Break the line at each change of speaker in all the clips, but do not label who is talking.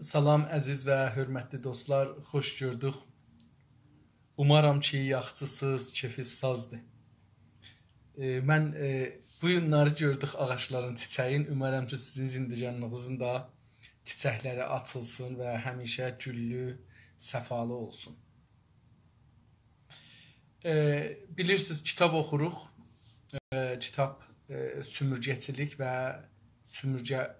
Salam əziz və hörmətli dostlar, xoş gördük. Umaram ki, yaxşısınız, keyfiniz sazdır. Mən bu günləri gördük ağacların çiçəyin. Umaram ki, sizin zindicanlığınızın da çiçəkləri açılsın və həmişə güllü, səfalı olsun. Bilirsiniz, kitab oxuruq. Kitab sümürgəçilik və sümürgə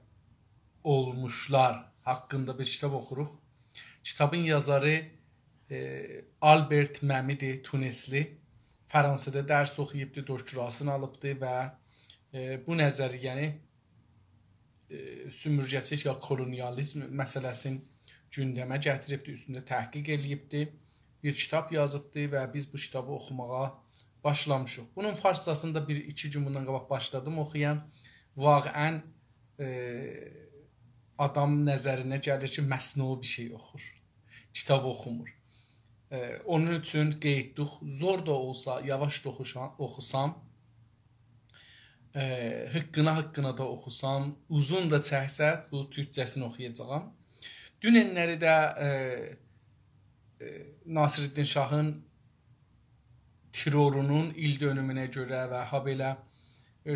olmuşlar haqqında bir kitab oxuruq. Kitabın yazarı Albert Məmidir, Tunesli. Fransada dərs oxuyubdu, doktorasını alıbdı və bu nəzəriyyəni sümürgəçilik ya kolonializm məsələsini gündəmə gətiribdi, üstündə təhqiq eləyibdi. Bir kitab yazıbdı və biz bu kitabı oxumağa başlamışıq. Bunun farsçasında bir-iki gün bundan qabaq başladım oxuyan. Vaqən adam nəzərinə gəlir ki, məsnu bir şey oxur, kitab oxumur. Onun üçün qeydduq, zor da olsa, yavaş da oxusam, hıqqına da oxusam, uzun da çəksə, bu türkcəsini oxuyacağam. Dünənləri də Nasreddin Şahın terrorunun il dönümünə görə və habelə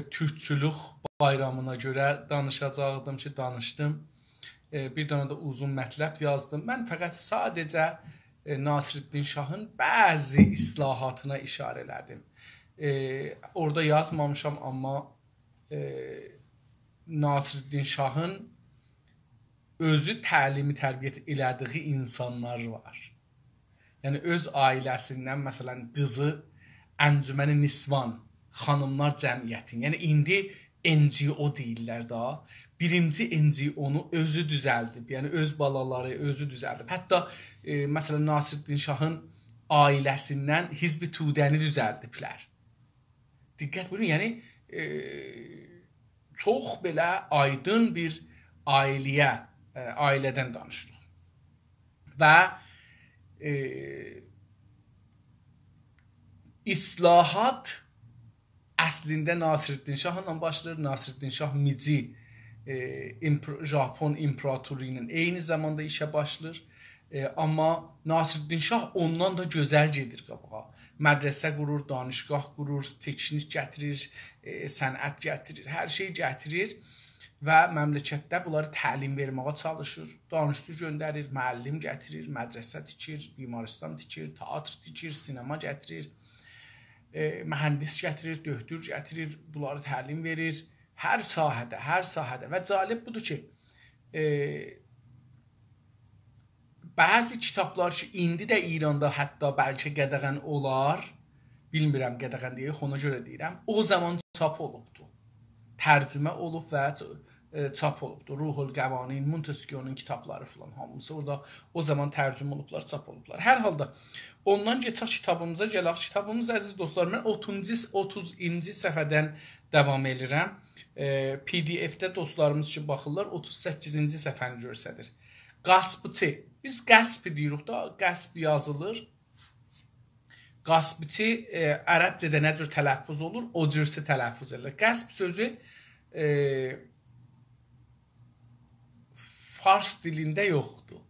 türkçülük bayramına görə danışacaqdım ki, danışdım. Bir dənə də uzun mətləb yazdım. Mən fəqət sadəcə Nasreddin Şahın bəzi islahatına işarə elədim. Orada yazmamışam, amma Nasreddin Şahın özü təlimi tərbiyyət elədiyi insanlar var. Yəni öz ailəsindən, məsələn, qızı Əncüməni Nisvan, xanımlar cəmiyyətin, yəni indi NGO deyirlər da, birinci NGO-nu özü düzəldib, yəni öz balaları özü düzəldib. Hətta məsələn Nasreddin Şahın ailəsindən Hizb-i Tudəni düzəldiblər. Diqqət buyurun, yəni çox belə aydın bir ailədən danışırıq. Və islahat əslində Nasreddin Şahla başlayır. Nasreddin Şah Mici Japon imperatorluğu ilə eyni zamanda işə başlayır. Amma Nasreddin Şah ondan da gözəl gedir qabağa. Mədrəsə qurur, danışgah qurur, teknik gətirir, sənət gətirir, hər şey gətirir və məmləkətdə bunları təlim verməyə çalışır. Danışçı göndərir, müəllim gətirir, mədrəsə tikir, bimaristan tikir, teatr tikir, sinema gətirir, mühəndis gətirir, döktür gətirir, bunları təlim verir. Hər sahədə və cəlib budur ki, bəzi kitablar ki, indi də İranda hətta bəlkə qədəğən olar, bilmirəm qədəğən deyək, ona görə deyirəm, o zaman çap olubdur. Tərcümə olub və çap olubdur. Ruhul Qəvanin, Montesquieu'nun kitabları filan hamısı orada o zaman tərcümə olublar, çap olublar. Hər halda ondan keçək kitabımıza gələk. Kitabımız əziz dostlar, mən 30-cu səhifədən davam edirəm. PDF-də dostlarımız ki baxırlar 38-ci səhifəni göstərir. Qaspçı. Biz qəsb deyirik da, qəsb yazılır. Qaspçı ərəbcədə nə cür tələffüz olur? O cürsə tələffüz edilir. Qəsb sözü fars dilində yoxdur.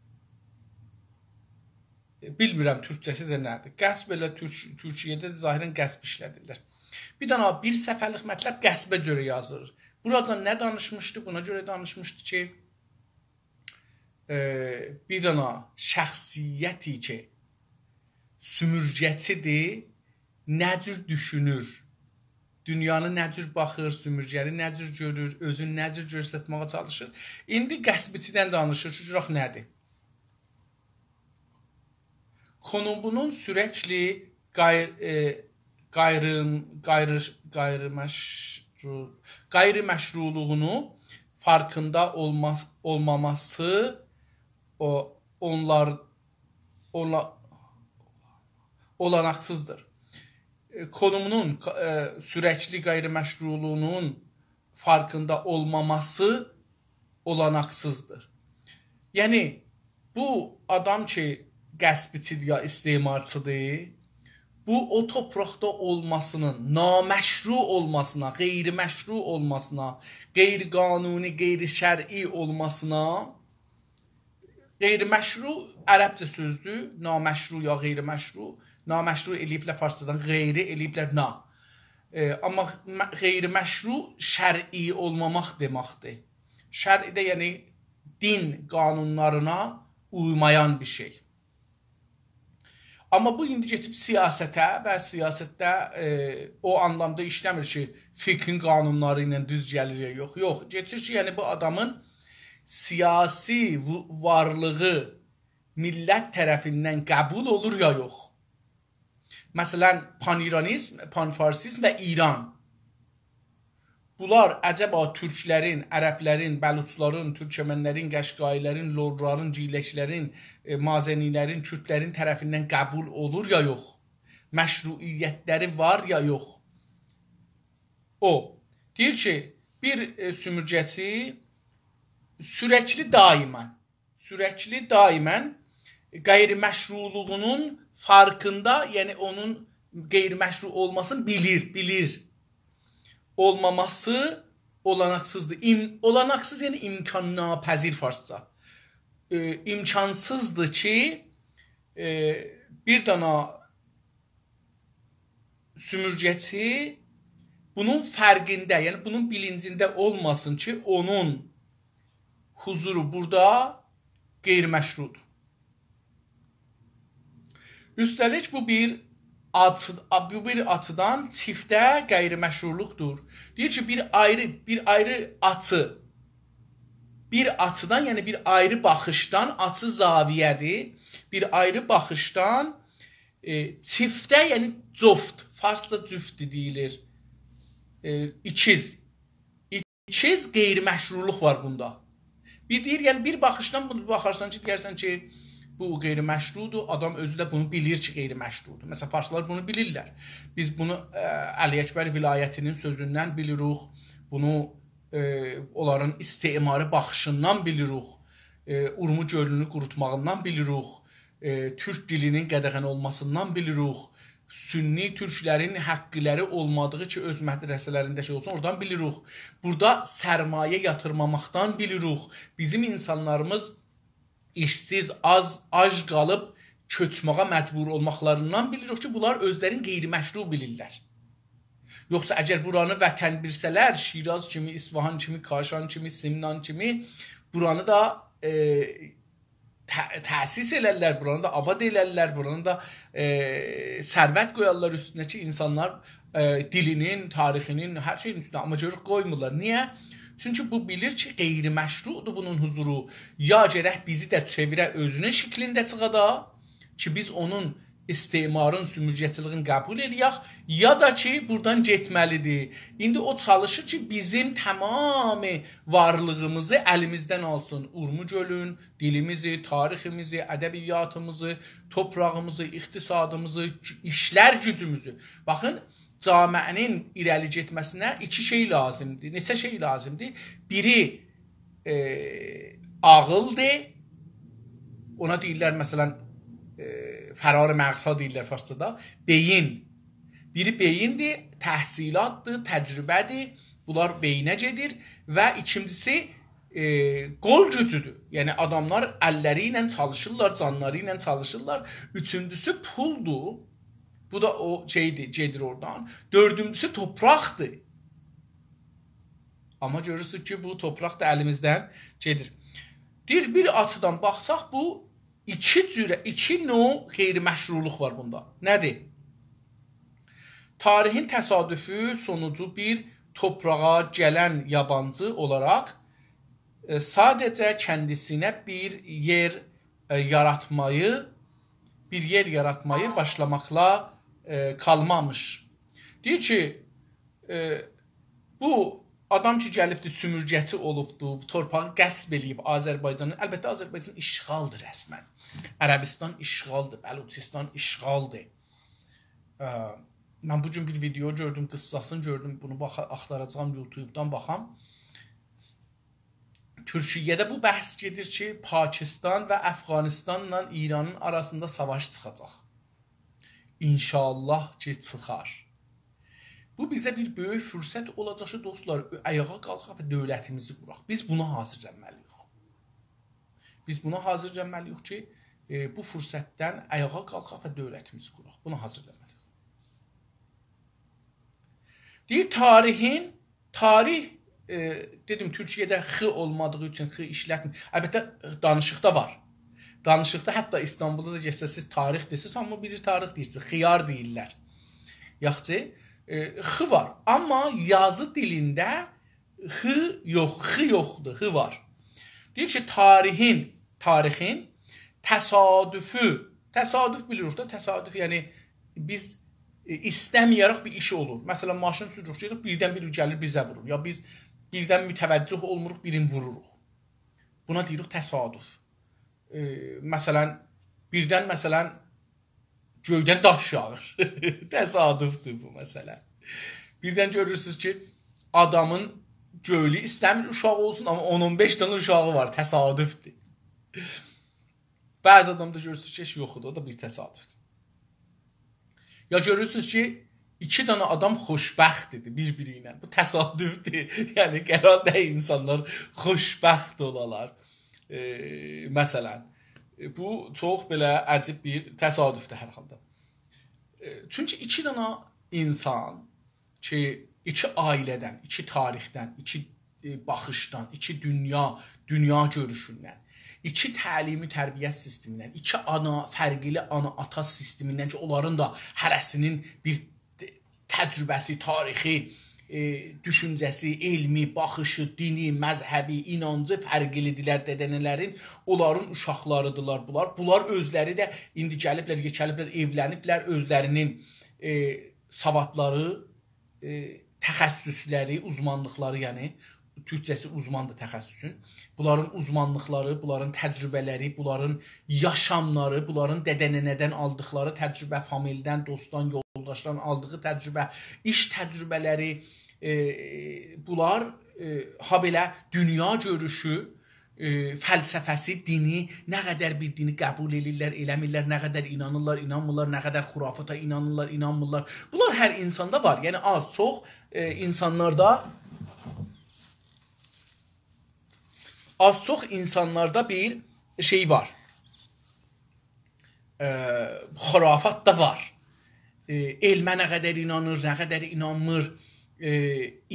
Bilmirəm türkçəsi də nədir. Qəsb elə Türkiyədə zahirən qəsb işlədirlər. Bir dənə bir səfərlik mətləb qəsbə görə yazılır. Burada nə danışmışdı? Buna görə danışmışdı ki, bir dənə şəxsiyyəti ki, sümürgəçidir, nə cür düşünür, dünyanı nə cür baxır, sümürgəni nə cür görür, özünü nə cür göstərməyə çalışır. İndi qəsbçidən danışır, şucuraq nədir? Konunun sürəkli qeyri-məşruluğunu farkında olmaması olanaqsızdır. Konumunun sürəkli qeyri-məşruluğunun farkında olmaması olanaqsızdır. Yəni, bu adam ki, qəsbçidir ya istemarçıdır, bu o toprakda olmasının, naməşru olmasına, qeyri-məşru olmasına, qeyri-qanuni, qeyri-şər'i olmasına Qeyri-məşru ərəbcə sözdür. Naməşru ya qeyri-məşru. Naməşru eləyiblər farscadan, qeyri eləyiblər na. Amma qeyri-məşru şər'i olmamaq deməkdir. Şər'i də yəni din qanunlarına uymayan bir şey. Amma bu indi geçib siyasətə və siyasətdə o anlamda işləmir ki, fiqhin qanunları ilə düz gəlir ya yox. Yox, geçir ki, yəni bu adamın siyasi varlığı millət tərəfindən qəbul olur ya yox. Məsələn, pan-İranizm, pan-farsizm və İran. Bunlar əcəba türklərin, ərəblərin, bəluçların, türkmənlərin, qəşqailərin, lorların, ciləşlərin, mazənilərin, kürdlərin tərəfindən qəbul olur ya yox. Məşruiyyətləri var ya yox. O deyir ki, bir sümürgəçi sürəkli daimən qeyri-məşruluğunun farkında, yəni onun qeyri-məşru olmasını bilir. Olmaması olanaqsızdır. Olanaqsız yəni imkannapəzir farsca. İmkansızdır ki, bir dana sümürgəçi bunun fərqində, yəni bunun bilincində olmasın ki, onun huzuru burada qeyri-məşrudur. Üstəlik bu bir açıdan çiftə qeyri-məşruluqdur. Deyir ki, bir ayrı açı, bir açıdan, yəni bir ayrı baxışdan, açı zaviyədir. Bir ayrı baxışdan çiftə, yəni coft, farsca cüft deyilir. İkiz qeyri-məşruluq var bunda. Bir deyir, yəni bir baxışdan bunu baxarsan ki, deyərsən ki, bu qeyri-məşrudur, adam özü də bunu bilir ki, qeyri-məşrudur. Məsələn, farslar bunu bilirlər. Biz bunu Əli Əkbər vilayətinin sözündən bilirik, bunu onların istemarı baxışından bilirik, Urmu gölünü qurutmağından bilirik, türk dilinin qədəğən olmasından bilirik, sünni türklərin həqqiləri olmadığı ki, öz mədrəsələrində şey olsun, oradan bilirik. Burada sərmayə yatırmamaqdan bilirik. Bizim insanlarımız işsiz, ac qalıb köçməyə məcbur olmaqlarından bilirik ki, bunlar özlərin qeyri-məşru bilirlər. Yoxsa əgər buranı vətən bilsələr, Şiraz kimi, İsfahan kimi, Kaşan kimi, Simnan kimi buranı da təsis elərlər, buranı da abad elərlər, buranı da sərvət qoyarlar üstünə ki, insanlar dilinin, tarixinin, hər şeyin üstünə, amma görür qoymurlar. Niyə? Çünki bu bilir ki, qeyri-məşrudur bunun huzuru. Ya gərək bizi də çevirə özünün şəklində çıxada ki, biz onun istemarın, sümürgəçiliğin qəbul eləyək, ya da ki, buradan getməlidir. İndi o çalışır ki, bizim tamamı varlığımızı əlimizdən alsın. Urmu gölün, dilimizi, tariximizi, ədəbiyyatımızı, toprağımızı, iqtisadımızı, işlər gücümüzü. Baxın, camiənin irəli getməsinə iki şey lazımdır. Neçə şey lazımdır? Biri ağıldır. Ona deyirlər, məsələn, fərarı məqsa deyirlər farscada. Beyin. Biri beyindir, təhsilatdır, təcrübədir. Bunlar beyinə gedir. Və ikincisi qol gücüdür. Yəni, adamlar əlləri ilə çalışırlar, canları ilə çalışırlar. Üçüncüsü puldur. Bu da o şeydir, gedir oradan. Dördüncüsü topraqdır. Amma görürsünüz ki, bu topraq da əlimizdən gedir. Bir açıdan baxsaq, bu iki növ qeyri-məşruluq var bunda. Nədir? Tarihin təsadüfü sonucu bir toprağa gələn yabancı olaraq sadəcə kəndisinə bir yer yaratmayı başlamaqla kalmamış. Deyir ki, bu adam ki gəlibdir, sümürgəçi olubdur, torpağı qəsb eləyib Azərbaycanın. Əlbəttə, Azərbaycan işğaldır rəsmən. Ərəbistan işğaldır, Bəluçistan işğaldır. Mən bugün bir video gördüm, qıssasını gördüm, bunu axtaracağım, YouTube'dan baxam. Türkiyədə bu bəhs gedir ki, Pakistan və Əfqanistanla İranın arasında savaş çıxacaq. İnşallah ki, çıxar. Bu bizə bir böyük fürsət olacaq ki, dostlar, ayağa qalxaq və dövlətimizi quraq. Biz buna hazırlanmalıyıq. Biz buna hazırlanmalıyıq ki, bu fürsətdən ayağa qalxaq və dövlətimizi quraq. Buna hazırlanmalıyıq. Deyir, tarih dedim, Türkiyədə x olmadığı üçün x işlətmir. Əlbəttə, danışıqda var. Danışıqda, hətta İstanbulda da geçsəsiz tarix desiniz, amma biri tarix deyirsiniz, xiyar deyirlər. Yaxçı, x var. Amma yazı dilində x yoxdur, x var. Deyir ki, tarixin təsadüf bilirik da, təsadüf, yəni biz istəməyərək bir iş olur. Məsələn, maşın sürürük, birdən biri gəlir bizə vurur. Ya biz birdən mütəvəccüh olmuruq, birini vururuq. Buna deyirik təsadüf. Məsələn, birdən göydən daş yağır. Təsadüfdür bu məsələ. Birdən görürsünüz ki, adamın göylü istəmir uşağı olsun, amma 10-15 dənə uşağı var. Təsadüfdür. Bəzi adamda görürsünüz ki, heç yoxdur. O da bir təsadüfdür. Ya görürsünüz ki, 2 dənə adam xoşbəxtdir bir-biri ilə. Bu təsadüfdür. Yəni, qərarda insanlar xoşbəxt olalar. Məsələn, bu çox belə əcib bir təsadüfdür hər halda. Çünki 2 dənə insan ki, 2 ailədən, 2 tarixdən, 2 baxışdan, 2 dünya görüşündən, 2 təlimi tərbiyə sistemindən, 2 fərqli ana-ata sistemindən ki, onların da hərəsinin bir təcrübəsi, tarixi, düşüncəsi, elmi, baxışı, dini, məzhəbi, inancı fərqlidirlər dədənələrin, onların uşaqlarıdırlar bunlar. Bunlar özləri də indi gəliblər, evləniblər, özlərinin savadları, təxəssüsləri, uzmanlıqları, yəni türkçəsi uzmandır təxəssüsün. Bunların uzmanlıqları, bunların təcrübələri, bunların yaşamları, bunların dədə-nənədən aldıqları təcrübə, familidən, dostdan, yoldaşdan aldığı təcrübə, iş təcrübələri, bunlar ha belə dünya görüşü, fəlsəfəsi, dini, nə qədər bir dini qəbul edirlər, eləmirlər, nə qədər inanırlar, inanmırlar, nə qədər xurafata inanırlar, inanmırlar. Bunlar hər insanda var. Yəni az, çox insanlarda bir şey var. Xurafat da var. Elmə nə qədər inanır, nə qədər inanmır,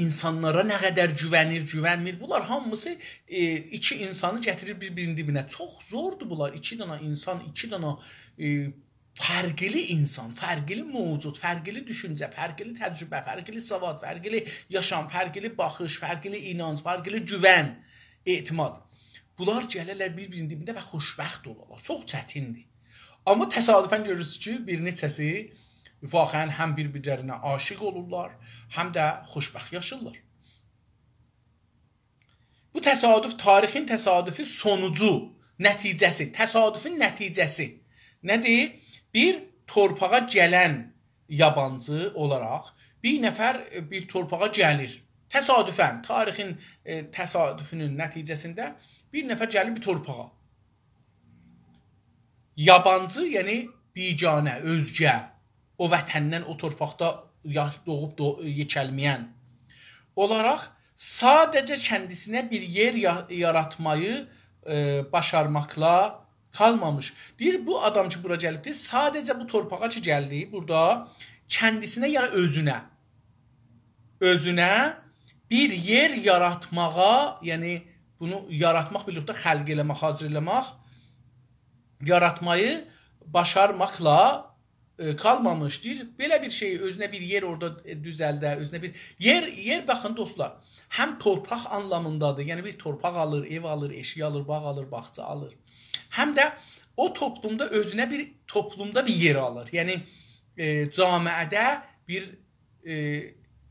insanlara nə qədər güvənmir. Bunlar hamısı 2 insanı gətirir bir-birinin dibinə. Çox zordur bunlar. 2 dənə insan, 2 dənə fərqli insan, fərqli mövcud, fərqli düşüncə, fərqli təcrübə, fərqli savad, fərqli yaşam, fərqli baxış, fərqli inanc, fərqli güvən, etimad. Bunlar gələrlər bir-birinin dibində və xoşbəxt olurlar. Çox çətindir. Amma təsadüfən görürsünüz ki, bir neçəsi vaxən həm bir-birlərinə aşiq olurlar, həm də xoşbəxt yaşırlar. Bu təsadüf, tarixin təsadüfi sonucu, nəticəsi, təsadüfün nəticəsi nədir? Bir torpağa gələn yabancı olaraq bir nəfər bir torpağa gəlir. Təsadüfən, tarixin təsadüfünün nəticəsində bir nəfər gəlir bir torpağa. Yabancı, yəni biganə, özgə, o vətəndən, o torpaqda doğub yekəlməyən olaraq sadəcə kəndisinə bir yer yaratmayı başarmaqla kalmamış. Deyir, bu adam ki, bura gəlibdir, sadəcə bu torpağa ki, gəldi, burada kəndisinə, yəni özünə bir yer yaratmağa, yəni bunu yaratmaq birlikdə xəlq eləmək, hazır eləmək, yaratmayı başarmaqla kalmamış. Deyir, belə bir şey, özünə bir yer orada düzəldə, özünə bir yer baxın dostlar, həm torpaq anlamındadır, yəni bir torpaq alır, ev alır, eşik alır, bağ alır, bağça alır. Həm də o toplumda özünə bir yer alır. Yəni camiədə bir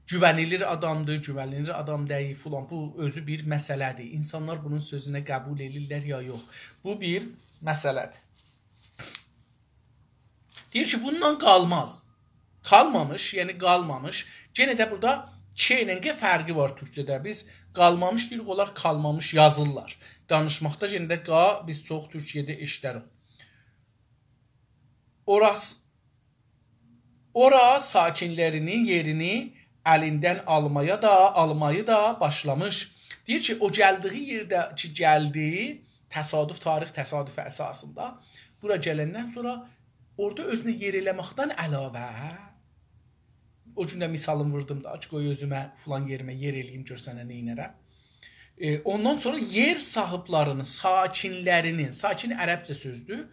güvənilir adamdır, güvənilir adam deyil filan. Bu özü bir məsələdir. İnsanlar bunun sözünə qəbul edirlər ya yox. Bu bir məsələdir. Deyir ki, bundan qalmaz. Qalmamış, yəni qalmamış. Yenə də burada K ilə G fərqi var türkçədə. Biz qalmamış deyirik, onlar qalmamış yazırlar. Danışmaqda yenə də qa biz çox Türkiyədə eşidərik. Ora sakinlərinin yerini əlindən almayı da başlamış. Deyir ki, o gəldiyi yerdə ki, gəldi, təsadüf, tarix təsadüfü əsasında bura gələndən sonra orada özünü yer eləməkdən əlavə, o gün də misalım vurdum da, qoy özümə filan yerimə yer eləyim, görsənə neynərəm. Ondan sonra yer sahiblərinin, sakinlərinin, sakin ərəbcə sözdür,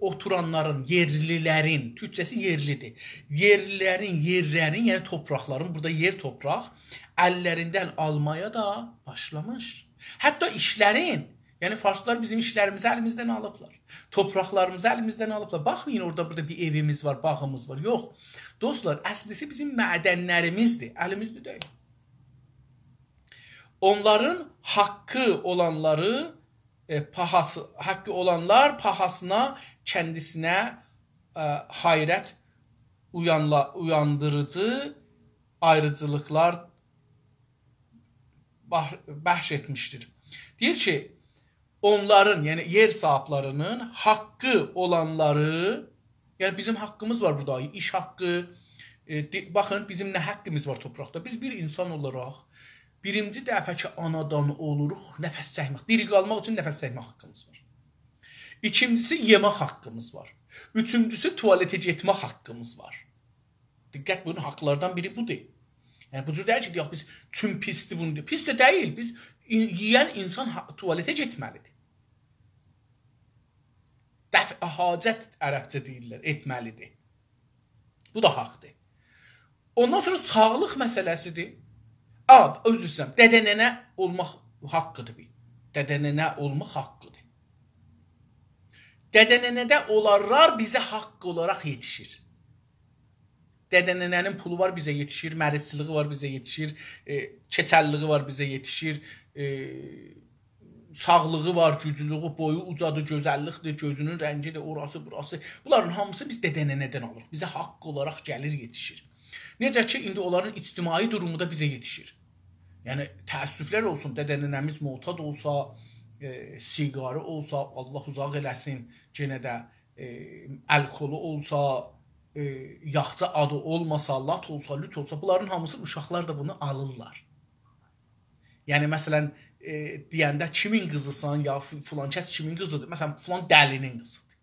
oturanların, yerlilərin, türkçəsi yerlidir. Yerlilərin, yerlərin, yəni topraqların, burada yer torpaq, əllərindən almaya da başlamış. Hətta işlərin, yəni farslar bizim işlərimizi əlimizdən alıblar. Topraqlarımızı əlimizdən alıblar. Baxmayın, orada burada bir evimiz var, bağımız var. Yox, dostlar, əslisi bizim mədənlərimizdir, əlimizdə deyil. Onların hakkı olanları hakkı olanlar pahasına kendisine hayret uyandırıcı ayrıcılıklar bahşetmiştir. Deyir ki, onların yani yer sahiplerinin hakkı olanları, yani bizim hakkımız var burada, iş hakkı, bakın bizim ne hakkımız var toprakta. Biz bir insan olarak birinci dəfə ki, anadan oluruq, nəfəs çəkmək, diri qalmaq üçün nəfəs çəkmək haqqımız var. İkincisi, yemək haqqımız var. Üçüncüsü, tualetə getmək haqqımız var. Diqqət, bunun haqqlardan biri budur. Yəni, bu cür deyil ki, deyək, biz tüm pisdir bunu deyil. Pis də deyil, biz yiyən insan tualetə getməlidir. Dəfə hacət ərəbcə deyirlər, etməlidir. Bu da haqdır. Ondan sonra sağlıq məsələsidir. Özür istəyirəm, dədənənə olmaq haqqıdır. Dədənənə olmaq haqqıdır. Dədənənədə olarlar bizə haqq olaraq yetişir. Dədənənənin pulu var bizə yetişir, mərisçiliği var bizə yetişir, keçəlliği var bizə yetişir, sağlığı var, güclüğü, boyu ucadır, gözəllikdir, gözünün rəngidir, orası, burası. Bunların hamısı biz dədənənədən alırıq. Bizə haqq olaraq gəlir, yetişir. Necə ki, indi onların ictimai durumu da bizə yetişir. Yəni, təəssüflər olsun, dədənənəmiz motad olsa, siqarı olsa, Allah uzaq eləsin, yenə də əlkolu olsa, yaxça adı olmasa, lat olsa, lüt olsa, bunların hamısı uşaqlar da bunu alırlar. Yəni, məsələn, deyəndə kimin qızısan, ya filan kəs kimin qızıdır? Məsələn, filan dəlinin qızıdır.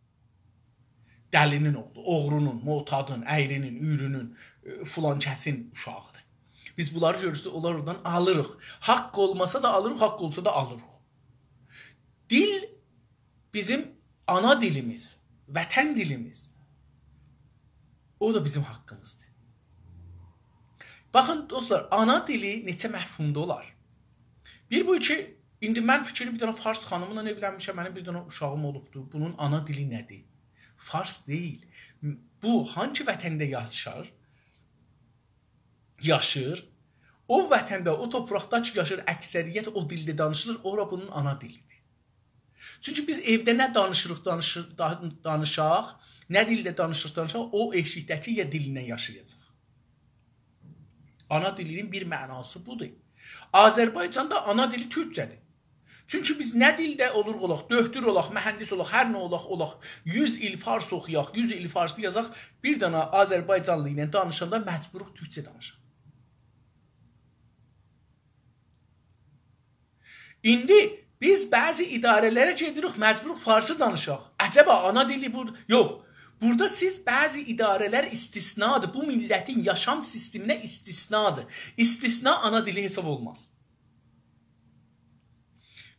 Dəlinin oğlu, oğrunun, motadın, əyrinin, üyrünün, filan kəsin uşağıdır. Biz bunları görürsək, onlar oradan alırıq. Haqq olmasa da alırıq, haqq olsa da alırıq. Dil bizim ana dilimiz, vətən dilimiz. O da bizim haqqımızdır. Baxın, dostlar, ana dili neçə məhfumda olar? Bir bu ki, indi mən fikrini bir dənə Fars xanımla evlənmişəm, mənim bir dənə uşağım olubdur. Bunun ana dili nədir? Fars deyil. Bu hangi vətəndə yaşır? O vətəndə, o torpaqda ki yaşır, əksəriyyət o dildə danışılır, ora bunun ana dilidir. Çünki biz evdə nə danışaq, nə dildə danışaq, o eşikdəki ya dilindən yaşayacaq. Ana dilinin bir mənası budur. Azərbaycanda ana dili türkcədir. Çünki biz nə dildə olaq, döhtür olaq, mühəndis olaq, hər nə olaq, 100 il fars oxuyaq, 100 il farslı yazaq, bir dənə Azərbaycanlı ilə danışanda məcburuq türkcə danışaq. İndi biz bəzi idarələrə gedirik, məcburuq farsı danışaq. Əcəba, ana dili burada? Yox. Burada siz bəzi idarələr istisnadır. Bu millətin yaşam sisteminə istisnadır. İstisna ana dili hesab olmaz.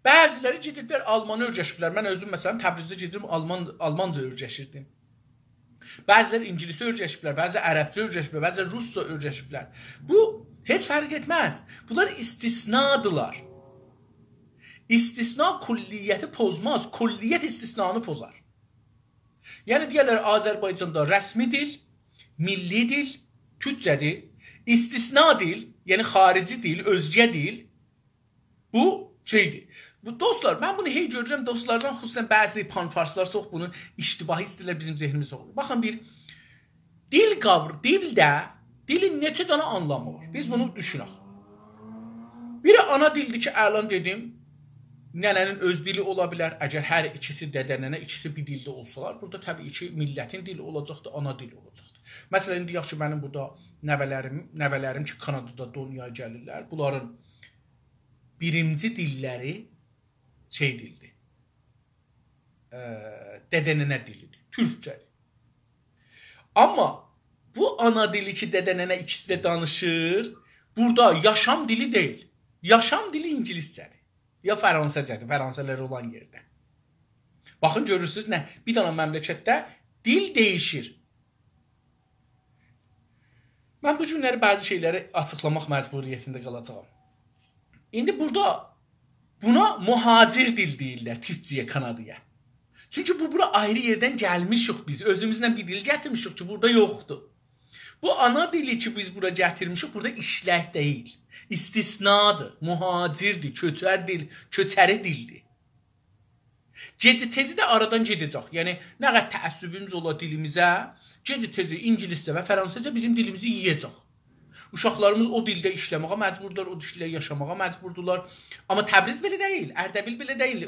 Bəziləri gediblər Almanı öyrəşiblər. Mən özüm məsələn Təbrizdə gedirdim, Almanca öyrəşirdim. Bəziləri İngilisi öyrəşiblər, bəziləri Ərəbcə öyrəşiblər, bəziləri Rusca öyrəşiblər. Bu heç fərq etməz. Bunlar istisnadılar. İstisna külliyyəti pozmaz, külliyyət istisnanı pozar. Yəni deyirlər Azərbaycanda rəsmi dil, milli dil, türkcədir, istisna dil, yəni xarici dil, özgə dil, bu şeydir. Bu dostlar, mən bunu hey görürəm, dostlardan xüsusən bəzi panfarslar çox bunu iştibahi istəyirlər bizim zehnimizdə olur. Baxın bir dil qavrı, dilin neçə dənə anlamı var? Biz bunu düşünək. Biri ana dildir ki, əlan dedim, nənənin öz dili ola bilər. Əgər hər ikisi dədənənə, ikisi bir dildə olsalar, burada təbii ki, millətin dili olacaqdır, ana dili olacaqdır. Məsələn, indi yaxşı mənim burada nəvələrim ki, Kanadada dünyaya gəlirlər. Bunların birinci dilləri şey dildir. dədənənə dilidir. Türkçədir. Amma bu ana dili ki, dədənənə ikisi də danışır, burada yaşam dili deyil. Yaşam dili ingiliscədir. Ya fransızcadır, fransızlar olan yerdə. Baxın, görürsünüz nə? Bir dana məmləkətdə dil dəyişir. Mən bu günləri bəzi şeyləri açıqlamaq məcburiyyətində qalacağam. İndi burada buna muhacir dil deyirlər Türkçəyə, Kanadaya. Çünki bura ayrı yerdən gəlmişik biz. Özümüzlə bir dil gətirmişik ki, burada yoxdur. Bu ana dili ki, biz bura gətirmişik, burada işlək deyil. İstisnadır, muhacirdir, köçər dil, köçəri dildir. Geci-tezi də aradan gedəcək. Yəni, nə qədər təəssübümüz ola dilimizə, geci-tezi ingiliscə və fransızca bizim dilimizi yiyəcək. Uşaqlarımız o dildə işləməyə məcburdur, o dildə yaşamağa məcburdurlar. Amma Təbriz belə deyil, Ərdəbil belə deyil,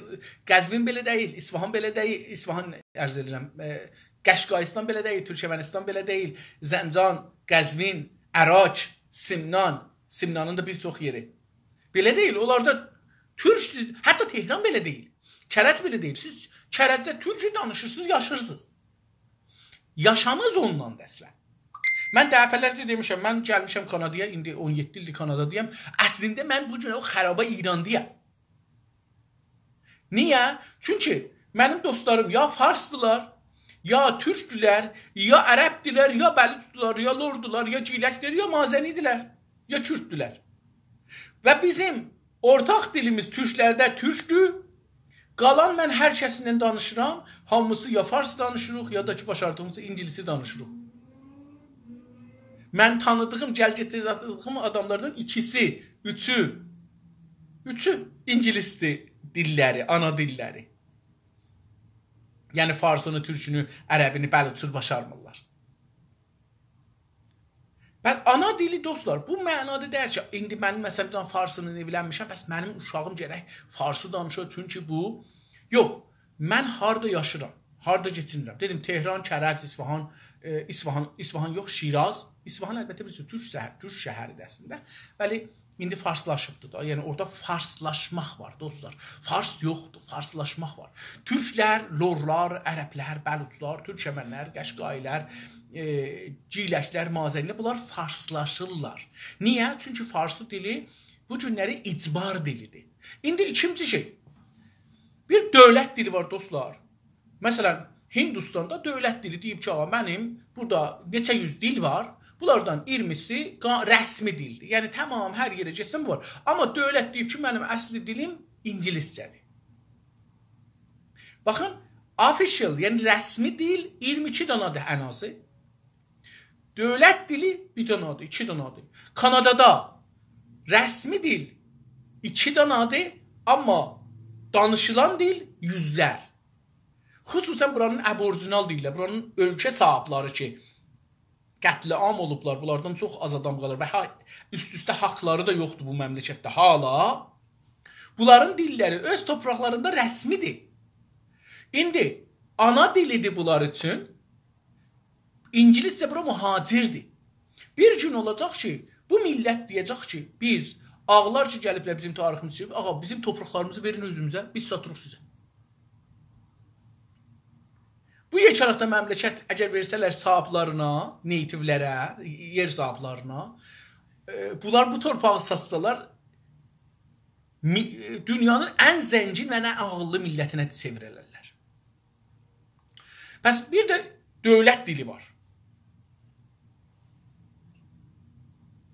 Qəzvin belə deyil, İsfahan belə deyil, İsfahan ərz edirəm, Qəşqayistan belə deyil, Türkmənistan belə deyil, Zəncan, Qəzvin, Ərac, Simnan, Simnanın da bir çox yeri. Belə deyil, onlarda türk, hətta Tehran belə deyil, Kərəc belə deyil. Siz Kərəcdə türkçə danışırsınız, yaşırsınız. Yaşamız ondan dəslən. Mən dəfələrcə demişəm, mən gəlmişəm Kanadaya, indi 17 ildir Kanadadayım. Əslində mən bu gün o xaraba İrandayam. Niyə? Çünki mənim dostlarım ya farsdılar, ya türkdülər, ya ərəbdilər, ya bəlutdular, ya lordular, ya ciləkdilər, ya mazənidilər, ya kürddülər. Və bizim ortaq dilimiz türklərdə türkdür. Qalan mən hər kəsinlə danışıram. Hamısı ya fars danışırıq, ya da ki, başardığımız ingilisi danışırıq. Mən tanıdığım, gəl-gətirdiyim adamlardan ikisi, üçü ingilisdir dilləri, ana dilləri. Yəni farsını, türkünü, ərəbini, bəlutçur başarmırlar. Mən ana dili dostlar, bu mənada deyir ki, indi mənim məsələn farsını evlənmişəm, bəs mənim uşağım gərək farsı danışır, çünki bu, yox, mən harada yaşıram, harada keçinirəm. Dedim, Tehran, Kərəc, İsfahan, İsfahan yox, Şiraz. İsfahan əlbəttə bir türk şəhəridir əslində. Bəli, indi farslaşıbdır da. Yəni orada farslaşmaq var dostlar. Fars yoxdur, farslaşmaq var. Türklər, lorlar, ərəblər, bəlutlar, türkəmənlər, qəşqailər, ciləklər, mazənlər, bunlar farslaşırlar. Niyə? Çünki farsı dili bu günləri icbar dilidir. İndi ikinci şey, bir dövlət dili var dostlar. Məsələn, Hindistanda dövlət dili deyib ki, mənim burada neçə yüz dil var, bunlardan 20'si rəsmi dildir. Yəni, tamam, hər yerə geçsəm var. Amma dövlət deyib ki, mənim əsli dilim ingiliscədir. Baxın, official, yəni rəsmi dil 22 danadır ən azı. Dövlət dili 1 danadır, 2 danadır. Kanadada rəsmi dil 2 danadır, amma danışılan dil yüzlər. Xüsusən buranın əborjinal dillər, buranın ölkə sahibləri ki, qətliam olublar, bunlardan çox az adam qalır və üst-üstə haqları da yoxdur bu məmləkətdə hala. Bunların dilləri öz torpaqlarında rəsmidir. İndi ana dilidir bunlar üçün, İngiliscə bura mühacirdir. Bir gün olacaq ki, bu millət deyəcək ki, biz ağlar ki, gəliblər bizim tariximiz ki, ağa, bizim torpaqlarımızı verin özümüzə, biz satırıq sizə. Bu yekaraqda məmləkət əgər versələr sahiblarına, neytivlərə, yer sahiblarına, bunlar bu torpağı satsalar, dünyanın ən zəngin və ən ağıllı millətinə çevirələrlər. Bəs bir də dövlət dili var.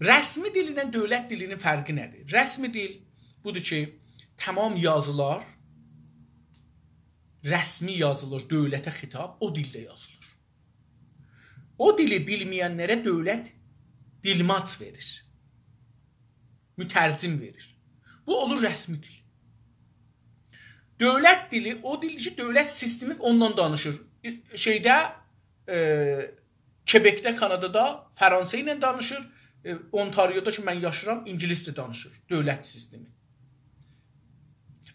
Rəsmi dilindən dövlət dilinin fərqi nədir? Rəsmi dil budur ki, tamam yazılar, rəsmi yazılır, dövlətə xitab, o dildə yazılır. O dili bilməyənlərə dövlət dilmaç verir. Mütərcim verir. Bu olur rəsmi dil. Dövlət dili, o dil ki, dövlət sistemi ondan danışır. Şeydə, Quebecdə, Kanadada Fransa ilə danışır. Ontario'da ki, mən yaşıram, İngiliscə danışır. Dövlət sistemi.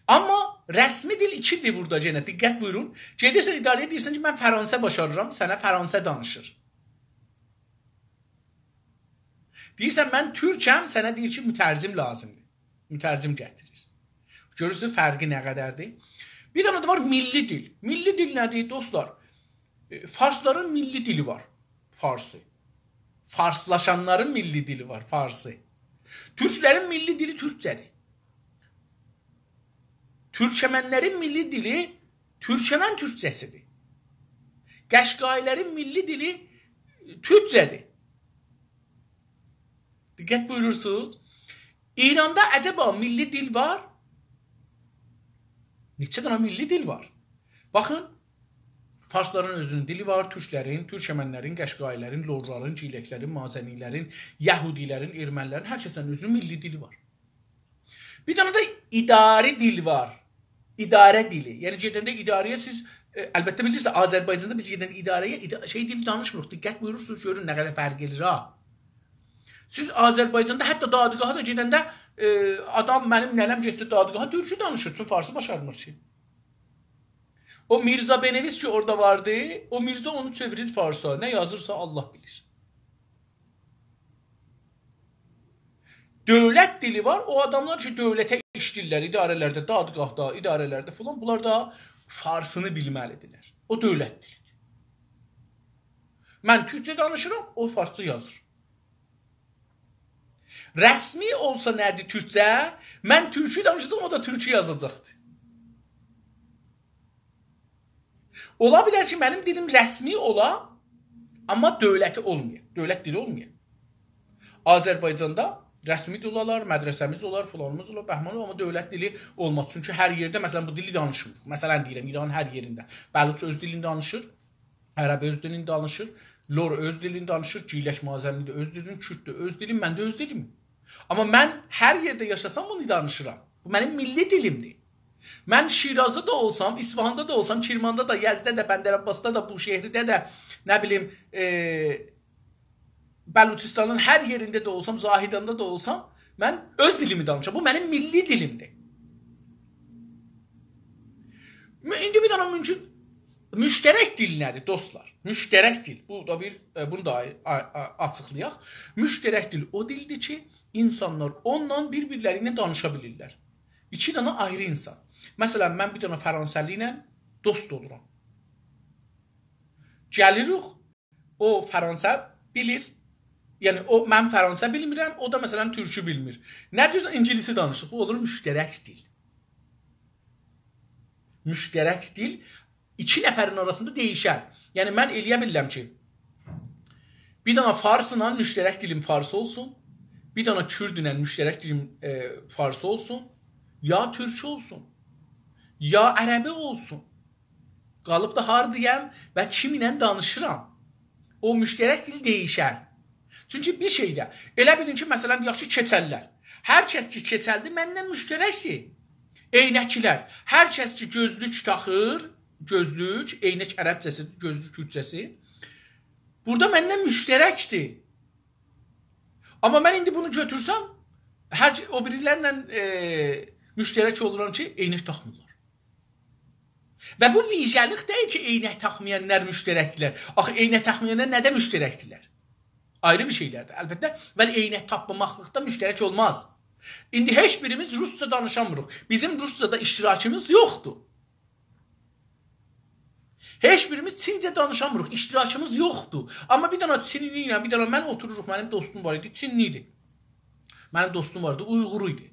Amma rəsmi dil 2'dir burada yenə. Diqqət buyurun. Gedirsən idarə edirsən ki, mən Fransa başarıram, sənə Fransa danışır. Deyirsən, mən türkəm, sənə deyir ki, mütərcim lazımdır. Mütərcim gətirir. Görürsünüz, fərqi nə qədərdir? Bir dənə də var milli dil. Milli dil nədir dostlar? Farsların milli dili var. Farsı. Farslaşanların milli dili var. Farsı. Türklərin milli dili türkçədir. Türkçəmənlərin milli dili Türkçəmən türkçəsidir. Qəşqailərin milli dili türkçədir. Diqqət buyurursunuz. İranda əcəba milli dil var. Neçə dənə milli dil var. Baxın, Farsların özünün dili var, türklərin, türkçəmənlərin, qəşqailərin, lorların, ciləklərin, mazənilərin, yəhudilərin, ermənilərin, hər kəsin özünün milli dili var. Bir dənə də idari dil var. İdarə dili. Yəni gedəndə idarəyə siz əlbəttə bilirsiniz, Azərbaycanda biz gedəndə idarəyə dil danışmırıq. Diqqət buyurursunuz, görün nə qədər fərq edir ha. Siz Azərbaycanda hətta dadgaha da gedəndə adam mənim nənəm getsə dadgaha türkçə danışır. Çünki farsı başarmır ki. O Mirza Beneviz ki orada vardı, o Mirza onu çevirir farsa. Ne yazırsa Allah bilir. Dövlət dili var. O adamlar ki dövlətə işləyirlər, idarələrdə, dadgahda, idarələrdə falan. Bunlar da farsını bilməlidirlər. O dövlət dilidir. Mən türkçə danışıram, o farsça yazır. Rəsmi olsa nədir türkçə? Mən türkçə danışacağım, o da türkçə yazacaqdır. Ola bilər ki, mənim dilim rəsmi ola, amma dövləti olmuyor. Dövlət dili olmuyor. Azərbaycanda rəsmi dil olar, mədrəsəmiz olar, filanımız olar, bəhman olar, amma dövlət dili olmaz. Çünki hər yerdə, məsələn, bu dili danışmır. Məsələn, deyirəm, İran hər yerində. Bəluç öz dilini danışır, Ərəb öz dilini danışır, Lor öz dilini danışır, Cilək Mazənli də öz dilini, Kürt də öz dilim, mən də öz dilim. Amma mən hər yerdə yaşasam bunu danışıram. Bu mənim milli dilimdir. Mən Şirazda da olsam, İsfahanda da olsam, Kirmanda da, Yazda da, Bəndər-Abbasda da, bu şehirdə də, nə bilim, Bəluçistanın hər yerində də olsam, Zahidanda da olsam, mən öz dilimi danışam. Bu mənim milli dilimdir. İndi bir dənə mümkün müştərək dil nədir dostlar? Müştərək dil. Bunu da açıqlayaq. Müştərək dil o dildir ki, insanlar onunla bir-birləri ilə danışa bilirlər. İki dənə ayrı insan. Məsələn, mən bir dənə Fransəli ilə dost oluram. Gəlirik, o Fransa bilir. Yəni, mən Fransa bilmirəm, o da məsələn türkü bilmir. Nə cür İngilisi danışır? Bu olur müştərək dil. Müştərək dil iki nəfərin arasında dəyişər. Yəni, mən eləyə bilirəm ki, bir dənə farsla müştərək dilim farsı olsun, bir dənə kürdlə müştərək dilim farsı olsun, ya türkü olsun, ya ərəbi olsun. Qalıb da har deyəm və kiminlə danışıram. O müştərək dil dəyişər. Çünki bir şeydə, elə bilin ki, məsələn, yaxşı keçəllər. Hər kəs ki, keçəldir, məndən müştərəkdir. Eynəkçilər, hər kəs ki, gözlük taxır, gözlük, eynək ərəbcəsi, gözlük türkçəsi, burada məndən müştərəkdir. Amma mən indi bunu götürsəm, o birilərlə müştərək oluram ki, eynək taxmırlar. Və bu vicəlik deyil ki, eynək taxmayanlar müştərəkdirlər. Axı, eynək taxmayanlar nədə müştərəkdirlər? Ayrı bir şeylərdir, əlbəttə. Və eynək tapmamaqlıqda müştərək olmaz. İndi heç birimiz Rusca danışamırıq. Bizim Ruscada iştirakımız yoxdur. Heç birimiz Çincə danışamırıq, iştirakımız yoxdur. Amma bir dənə Çinli ilə, bir dənə mən otururuq, mənim dostum var idi, Çinli idi. Mənim dostum vardı, Uyğur idi.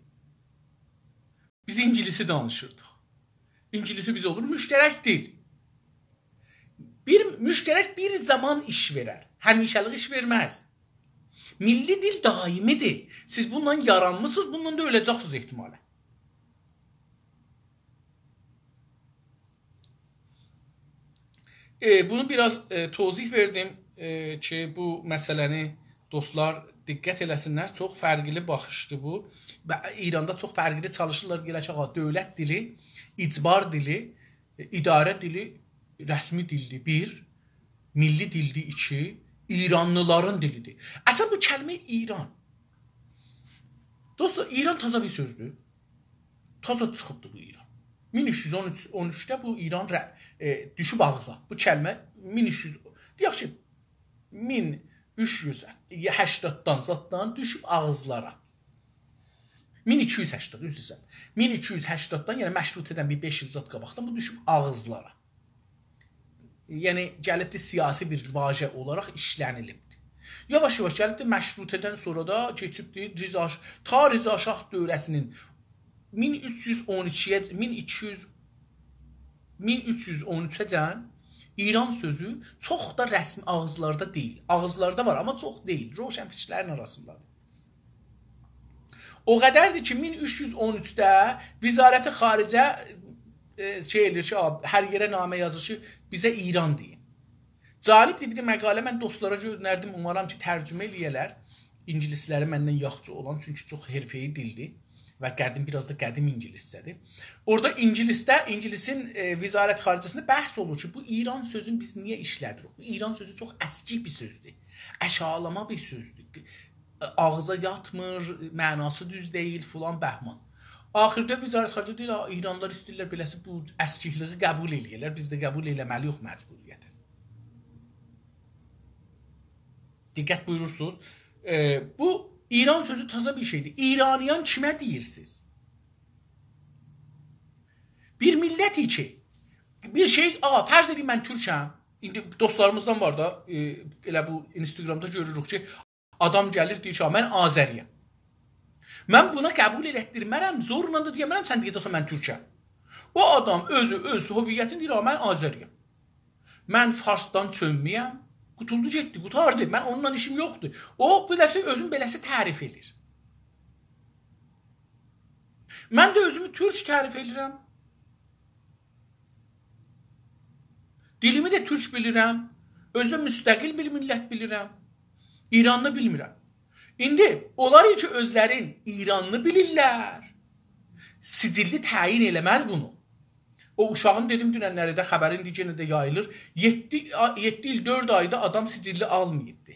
Biz İngilisi danışırdıq. İngilisi bizə olur, müştərək dil. Müştərək bir zaman iş verər, həmişəlik iş verməz. Milli dil daimidir. Siz bununla yaranmışsınız, bununla da öləcəksiniz ehtimalə. Bunu biraz tozih verdim ki, bu məsələni dostlar diqqət eləsinlər. Çox fərqli baxışdır bu. Və İranda çox fərqli çalışırlar. Dövlət dili, icbar dili, idarə dili, rəsmi dildir. Bir, milli dildir. İki, İranlıların dilidir. Əslən bu kəlmə İran. Dostlar, İran taza bir sözdür. Taza çıxıbdır bu İran. 1313'də bu İran düşüb ağza. Bu kəlmə 1380-dan zatdan düşüb ağızlara. 1280, üzrsən. 1280-dan, yəni məşrutədən bir 5 il zat qabaqdan bu düşüb ağızlara. Yəni gəlibdi siyasi bir vacə olaraq işlənilibdi. Yavaş-yavaş gəlibdi məşrutədən sonra da keçibdi Rıza Şah dövrəsinin 1312-yə 1313-əcən İran sözü çox da rəsmi ağızlarda deyil. Ağızlarda var, amma çox deyil. Roşənfişlərin arasındadır. O qədərdir ki, 1313-də Vizarəti Xaricə şey edir ki, hər yerə namə yazır ki, bizə İran deyin. Calibdir, bir də məqalə mən dostlara göndərdim, umaram ki, tərcümə eləyələr. İngilisləri məndən yaxşı olan, çünki çox hərfəyi dildir və biraz da qədim ingiliscədir. Orada İngilisin Vizarət Xaricəsində bəhs olur ki, bu İran sözünü biz niyə işlədirik? Bu İran sözü çox əskik bir sözdür, əşalama bir sözdür. Ağıza yatmır, mənası düz deyil, filan bəhman. Axırda Vizarət Xaricə deyil, İranlar istəyirlər beləsi bu əskikliyi qəbul eləyirlər, biz də qəbul eləməliyik məcburiyyətə. Diqqət buyurursunuz. Bu İran sözü taza bir şeydir. İraniyan kimə deyirsiniz? Bir millət ki, bir şey, fərz edin mən türkəm. İndi dostlarımızdan var da, elə bu Instagramda görürük ki, adam gəlir, deyir ki, mən Azəriyəm. Mən buna qəbul elətdirmərəm, zorla da deyəmərəm, sən deyəcəksən, mən türkəm. O adam öz hüviyyətini deyir, mən Azəriyəm. Mən Farsdan çönməyəm, qutuldu getdi, qutardı, mən onunla işim yoxdur. O, özün beləsi tərif edir. Mən də özümü türk tərif edirəm. Dilimi də türk bilirəm, özüm müstəqil bir millət bilirəm. İranlı bilmirəm. İndi onlar ki, özlərin İranlı bilirlər. Sicilli təyin eləməz bunu. O uşağın dedim dünənləri də xəbərin digənə də yayılır. 7 il 4 ayda adam sicilli almayıbdı.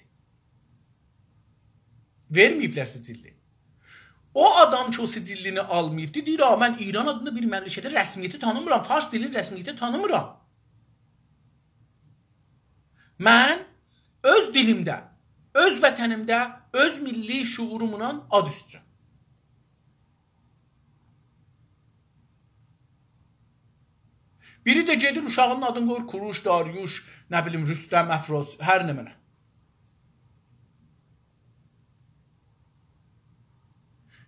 Verməyiblər sicilli. O adam ki, o sicillini almayıbdı. Deyir, mən İran adında bir məmləkətə rəsmiyyəti tanımıram. Fars dilin rəsmiyyəti tanımıram. Mən öz dilimdə, öz vətənimdə, öz milli şuurumla ad üstürəm. Biri də gedir uşağının adını qoyur, Kuruş, Daryuş, nə bilim, Rüstəm, Əfroz, hər nə mənə.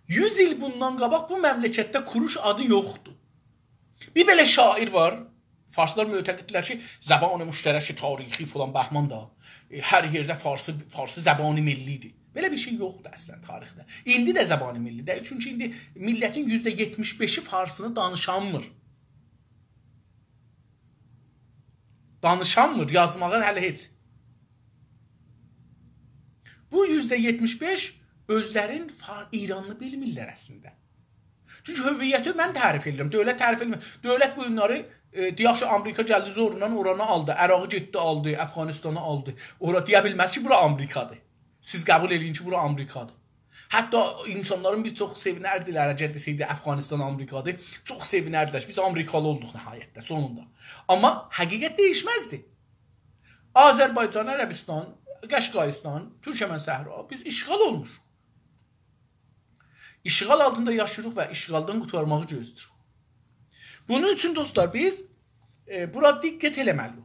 100 il bundan qabaq bu məmləkətdə Kuruş adı yoxdur. Bir belə şair var, Farslar mütəqiddirlər ki, zəban-ı müştərəki tarixi filan bəhman da, hər yerdə farsı zəban-ı millidir. Belə bir şey yoxdur əslən tarixdə. İndi də zəban-ı millidir. Çünki indi millətin %75-i farsını danışanmır. Danışanmır, yazmağa hələ heç. Bu %75 özlərin İranlı bilmirlər əslində. Çünki hüviyyəti mən tərif edirəm, dövlət tərif edirəm. Dövlət bu günləri deyək ki, Amerika gəldi zorla oranı aldı, Ərağı getdi aldı, Əfqanistanı aldı. Ora deyə bilməz ki, bura Amerikadır. Siz qəbul edin ki, bura Amerikadır. Hətta insanların bir çox sevinərdilər, əgər desəydi Əfqanistan Amerikadır. Çox sevinərdilər ki, biz Amerikalı olduq nəhayətdə, sonunda. Amma həqiqət dəyişməzdi. Azərbaycan, Ərəbistan, Qəşqayistan, Türkmən səhra, biz işğal olmuşuq. İşğal altında yaşayırıq və işğaldan qurtarmağı gözləyirik. Bunun üçün dostlar biz bura diqqət eləməliyik.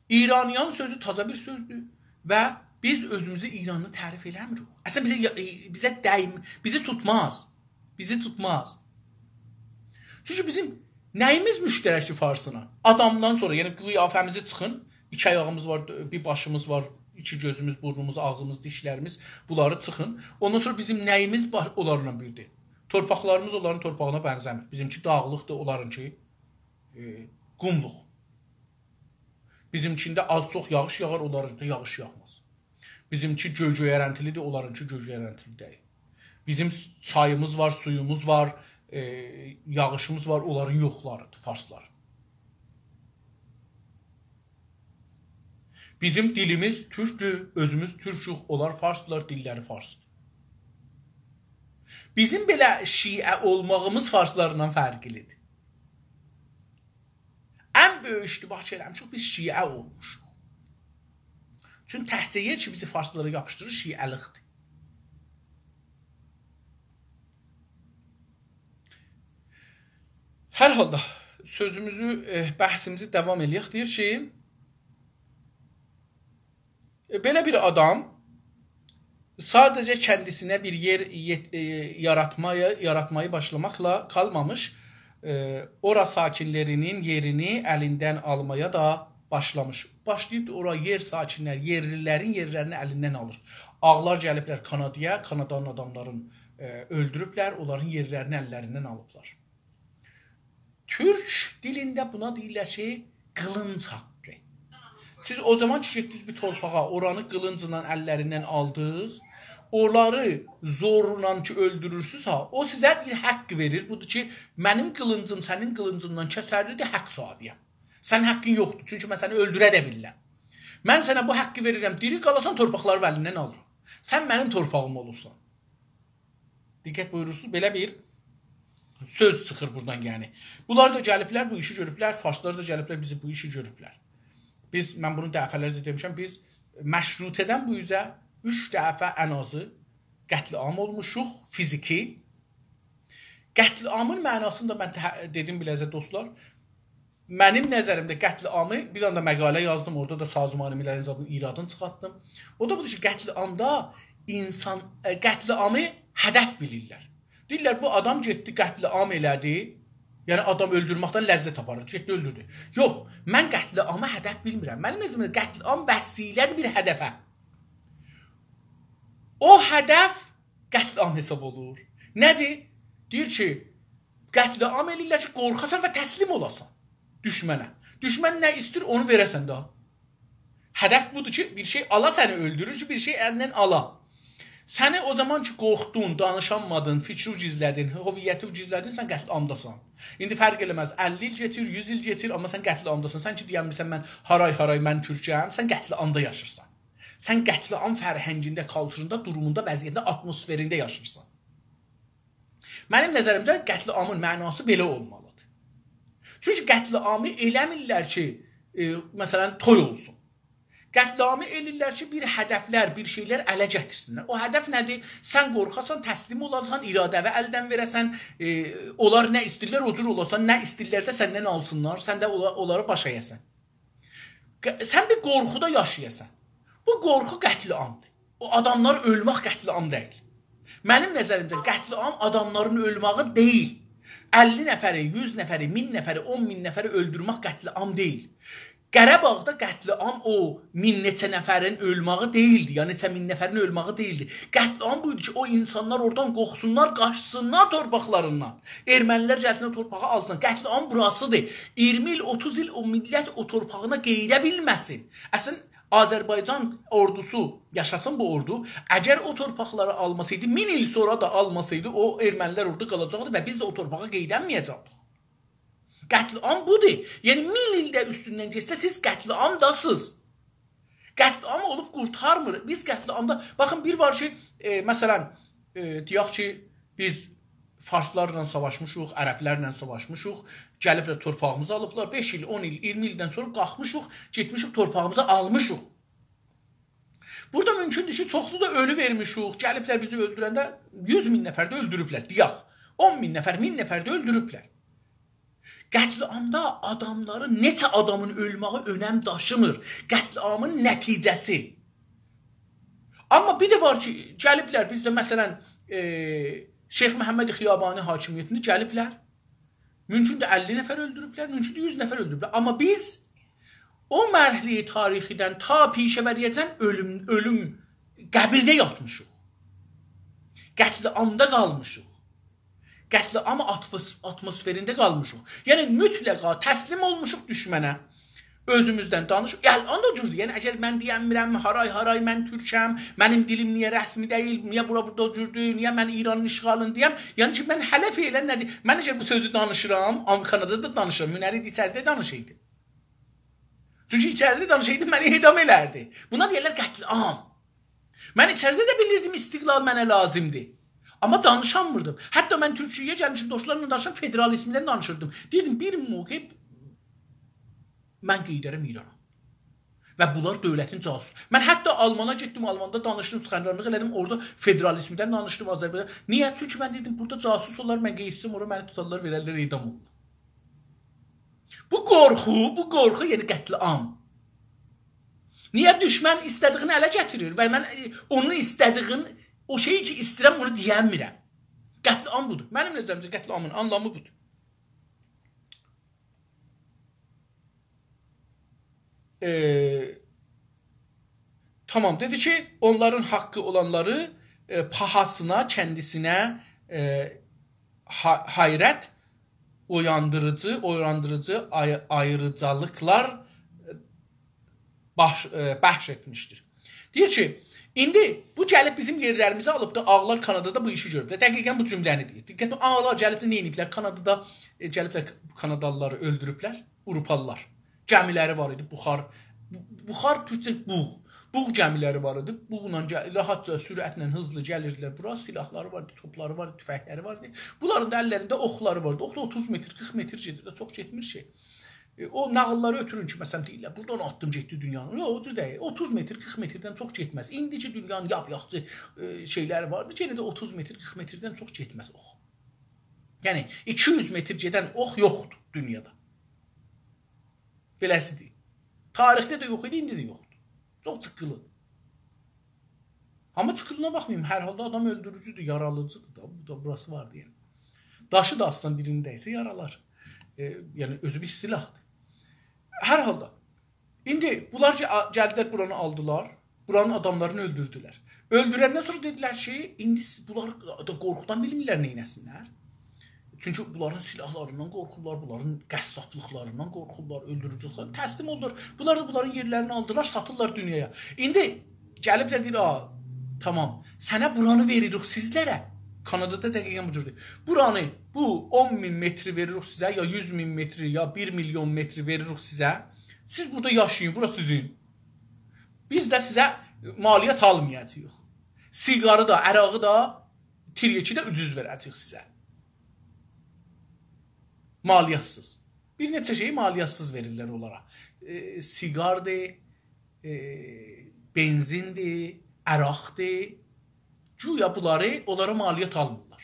İraniyan sözü taza bir sözdür və biz özümüzü İranlı tərif eləmirik. Əslən bizi tutmaz. Bizi tutmaz. Çünki bizim nəyimiz müştərəkdir farsına? Adamdan sonra, yəni qiyafəmizi çıxın, 2 ayağımız var, bir başımız var, 2 gözümüz, burnumuz, ağzımız, dişlərimiz, bunları çıxın. Ondan sonra bizim nəyimiz onlarla birdir? Torpaqlarımız onların torpağına bənzəmir. Bizimki dağlıqdır, onlarınki qumluq. Bizimkində az-çox yağış yağar, onlarınki yağış yağmaz. Bizimki göy-göyərəntilidir, onlarınki göy-göyərəntili deyil. Bizim çayımız var, suyumuz var, yağışımız var, onların yoxlarıdır, farsların. Bizim dilimiz türkdür, özümüz türkük, onlar farsdılar, dilləri farsdır. Bizim belə şiə olmağımız farslarından fərqlidir. Ən böyük iştibah ki eləmişik, biz şiə olmuşuq. Çünki təhcəyə ki bizi farslara yapışdırır, şiəliqdir. Hər halda sözümüzü, bəhsimizi davam eləyək. Deyir ki, belə bir adam sadəcə kəndisine bir yer yaratmayı başlamaqla kalmamış, ora sakinlərinin yerini əlindən almaya da başlamış. Başlayıb da ora yer sakinlər, yerlilərin yerlərini əlindən alır. Ağlar gəliblər Kanadaya, Kanadanın adamların öldürüblər, onların yerlərini əllərindən alıblar. Türk dilində buna deyirlər ki, qılınc haqqı. Siz o zaman ki, getdiniz bir torpağa, oranı qılıncla əllərindən aldınız, onları zorla ki öldürürsünüz, o sizə bir haqq verir. Budur ki, mənim qılıncım sənin qılıncından kəsərlidir, haqq sahibiyəm. Sənin haqqın yoxdur, çünki mən səni öldürə də bilirəm. Mən sənə bu haqqı verirəm, diri qalasan torpaqları əlindən alıram. Sən mənim torpağım olursan. Diqqət buyurursunuz, belə bir söz çıxır buradan yəni. Bunlar da gəliblər, bu işi görüblər, farslar da gəliblər, bizi bu işi görüblər. Mən bunu dəfələrcə demişəm, biz məşrutədən bu üzə 3 dəfə ən azı qətliam olmuşuq, fiziki. Qətliamın mənasını da mən dedim biləcə dostlar, mənim nəzərimdə qətliamı, bir anda məqalə yazdım, orada da Sazman-ı Millətin zadının iradını çıxartdım. O da budur ki, qətliamda insan, qətliamı hədəf bilirlər. Deyirlər, bu adam getdi, qətliam elədi, yəni adam öldürməkdən ləzzət aparır, getdi öldürdü. Yox, mən qətliamı hədəf bilmirəm. Mənim nəzərimdə qətliam vəsilədir bir hədəfə. O hədəf qətliam hesab olur. Nədir? Deyir ki, qətliam eləyirlər ki, qorxasan və təslim olasan düşmənə. Düşmən nə istir, onu verəsən daha. Hədəf budur ki, bir şey ala səni öldürür ki, bir şey əlindən ala. Səni o zaman ki qorxdun, danışanmadın, fikri gizlədin, hüviyyəti gizlədin, sən qətliamdasan. İndi fərq eləməz, 50 il getir, 100 il getir, amma sən qətliamdasan. Sən ki deyəmirsən, mən haray-haray, mən türkəm, sən qətliamda yaşırsan. Sən qətliam fərhəngində, kulturunda, durumunda, vəziyyətində, atmosferində yaşırsan. Mənim nəzərimdə qətliamın mənası belə olmalıdır. Çünki qətliamı eləmirlər ki, məsələn, toy olsun. Qətliamı elirlər ki, bir hədəflər, bir şeylər ələ gətirsinlər. O hədəf nədir? Sən qorxasan, təslim olarsan, iradəvi əldən verəsən, onlar nə istirlər, o cür olasan, nə istirlər də səndən alsınlar, sən də onları baş əyəsən. Sən bir qorxuda yaşayasan. Bu qorxu qətliamdır. O adamlar ölmək qətliam deyil. Mənim nəzərimdə qətliam adamların ölməyi deyil. 50 nəfəri, 100 nəfəri, 1000 nəfəri, 10 min nəfəri öldürmək qətliam deyil. Qarabağda qətliam o min neçə nəfərin ölməyi deyildi, ya neçə min nəfərin ölməyi deyildi. Qətliam buydu ki, o insanlar oradan qoxsunlar, qaçsınlar torpaqlarından. Ermənilər gəlsinlər torpağı alsın. Qətliam burasıdır. 20 il, 30 il o millət o torpağına qeydə bilməsin. Əslində Azərbaycan ordusu yaşasın bu ordu. Əgər o torpaqları almasaydı, 1000 il sonra da almasaydı, o ermənilər orada qalacaqdı və biz də o torpağa qeydənməyəcəkdik. Qətliam budur. Yəni 1000 ildə üstündən geçsə siz qətliamdasınız. Qətliam olub qurtarmır. Biz qətliamda, baxın bir var ki, məsələn, deyək ki, biz farslarla savaşmışıq, ərəblərlə savaşmışıq, gəliblər torpağımızı alıblar, 5 il, 10 il, 20 ildən sonra qalxmışıq, getmişik torpağımızı almışıq. Burada mümkündür ki, çoxlu da ölü vermişik, gəliblər bizi öldürəndə 100 min nəfər də öldürüblər, deyək, 10 min nəfər, 1000 nəfər də öldürüblər. Qətliamda adamların, neçə adamın ölməyi önəm daşımır, qətliamın nəticəsi. Amma bir də var ki, gəliblər bizdə məsələn, Şeyx Məhəmməd Xiyabani hakimiyyətini gəliblər. Mümkündür 50 nəfər öldürüblər, mümkündür 100 nəfər öldürüblər. Amma biz o mərhələ tarixidən ta pişəvəriyəcən ölüm qəbirdə yatmışıq. Qətliamda qalmışıq. Qətliam atmosferində qalmışıq. Yəni mütləqa təslim olmuşuq düşmənə. Özümüzdən danışıq. Ələn də cürdür. Yəni əgər mən deyəmirəm, haray-haray mən türkəm, mənim dilim niyə rəsmi deyil, niyə burada cürdür, niyə mən İranın işğalını deyəm. Yəni ki, mən hələ feylən nədir? Mən əgər bu sözü danışıram, Kanadada da danışıram, Münərid içəridə danışıydı. Çünki içəridə danışıydı, məni edam elərdi. Buna deyirlər qətliam. Mən içəridə də bilirdim, istiqlal mənə lazımdır. Amma danışanmırdım. Hətta mən Türkiyəyə gəlmişim, dostlarla danışan federalizmdən danışırdım. Deyirdim, bir müqib mən qeydərəm İrana. Və bunlar dövlətin casusu. Mən hətta Almana getdim, Almanda danışdım, sıxanranlıq elədim, orada federalizmdən danışdım Azərbaycan. Niyə? Çünki mən dedim, burada casus olar, mən qeysdim, orada məni tutarlar, verərlər edam olunur. Bu qorxu yəni qətliam. Niyə düşmən istədiyini ələ gətirir və mən onun istədiyini, o şeyi ki istəyirəm onu deyəmirəm. Qətliam budur. Mənim nəzərimcə qətliamın anlamı budur. Tamam, dedi ki, onların haqqı olanları pahasına, kəndisine hayrət oyandırıcı ayrıcalıklar bəxş etmişdir. Deyir ki, indi bu gəlib bizim yerlərimizi alıb da ağlar Kanadada bu işi görüblər. Dəqiqən bu cümləni deyir. Diqqət, ağlar gəlib də nə ediblər? Kanadada gəliblər Kanadalıları öldürüblər, Avropalılar. Gəmiləri var idi, buxar türkçə buğ gəmiləri var idi. Buğla rahatca, sürətlə, hızlı gəlirdilər bura. Silahları vardı, topları vardı, tüfəkləri vardı. Bunların da əllərində oxları vardı. Ox da 30 metr, 40 metr gedir. Çox getmir şey. O nağılları ötürün ki, məsələn deyirlər, buradan atdım getdi dünyanın. Yox, o deyil. 30 metr, 40 metrdən çox getməz. İndiki dünyanın yap-yaxçı şeyləri vardı. Yenə də 30 metr, 40 metrdən çox getməz ox. Yəni 200 metr gedən ox yoxdur dünyada. Beləsidir. Tarixdə də yox idi, indi də yoxdur. Çox çıxılı. Amma çıxılına baxmayayım, hər halda adam öldürücüdür, yaralıcıdır da. Bu da burası var deyən. Daşı da aslan birindəysə yaralar. Yəni özü bir silahdır. Hər halda. İndi bunlar gəldilər buranı aldılar. Buranın adamlarını öldürdülər. Öldürəndən sonra dedilər ki, indi bunlar da qorxudan bilmirlər neynəsinlər. Çünki bunların silahlarından qorxurlar, bunların qəssablıqlarından qorxurlar, öldürücülərdən təslim olurlar. Bunlar da bunların yerlərini aldılar, satırlar dünyaya. İndi gəliblər deyir, tamam, sənə buranı veririk sizlərə. Kanadada dəqiqən bu cürdür. Buranı, bu 10.000 metri veririk sizə, ya 100.000 metri, ya 1 milyon metri veririk sizə. Siz burada yaşayın, burası sizin. Biz də sizə maliyyət almayacağıq. Siqarı da, ərağı da, tiryeki də ucuz verəcəyik sizə. Maliyyatsız. Bir neçə şeyi maliyyatsız verirlər onlara. Siqardır, benzindir, əraqdır. Güya bunları onlara maliyyət almırlar.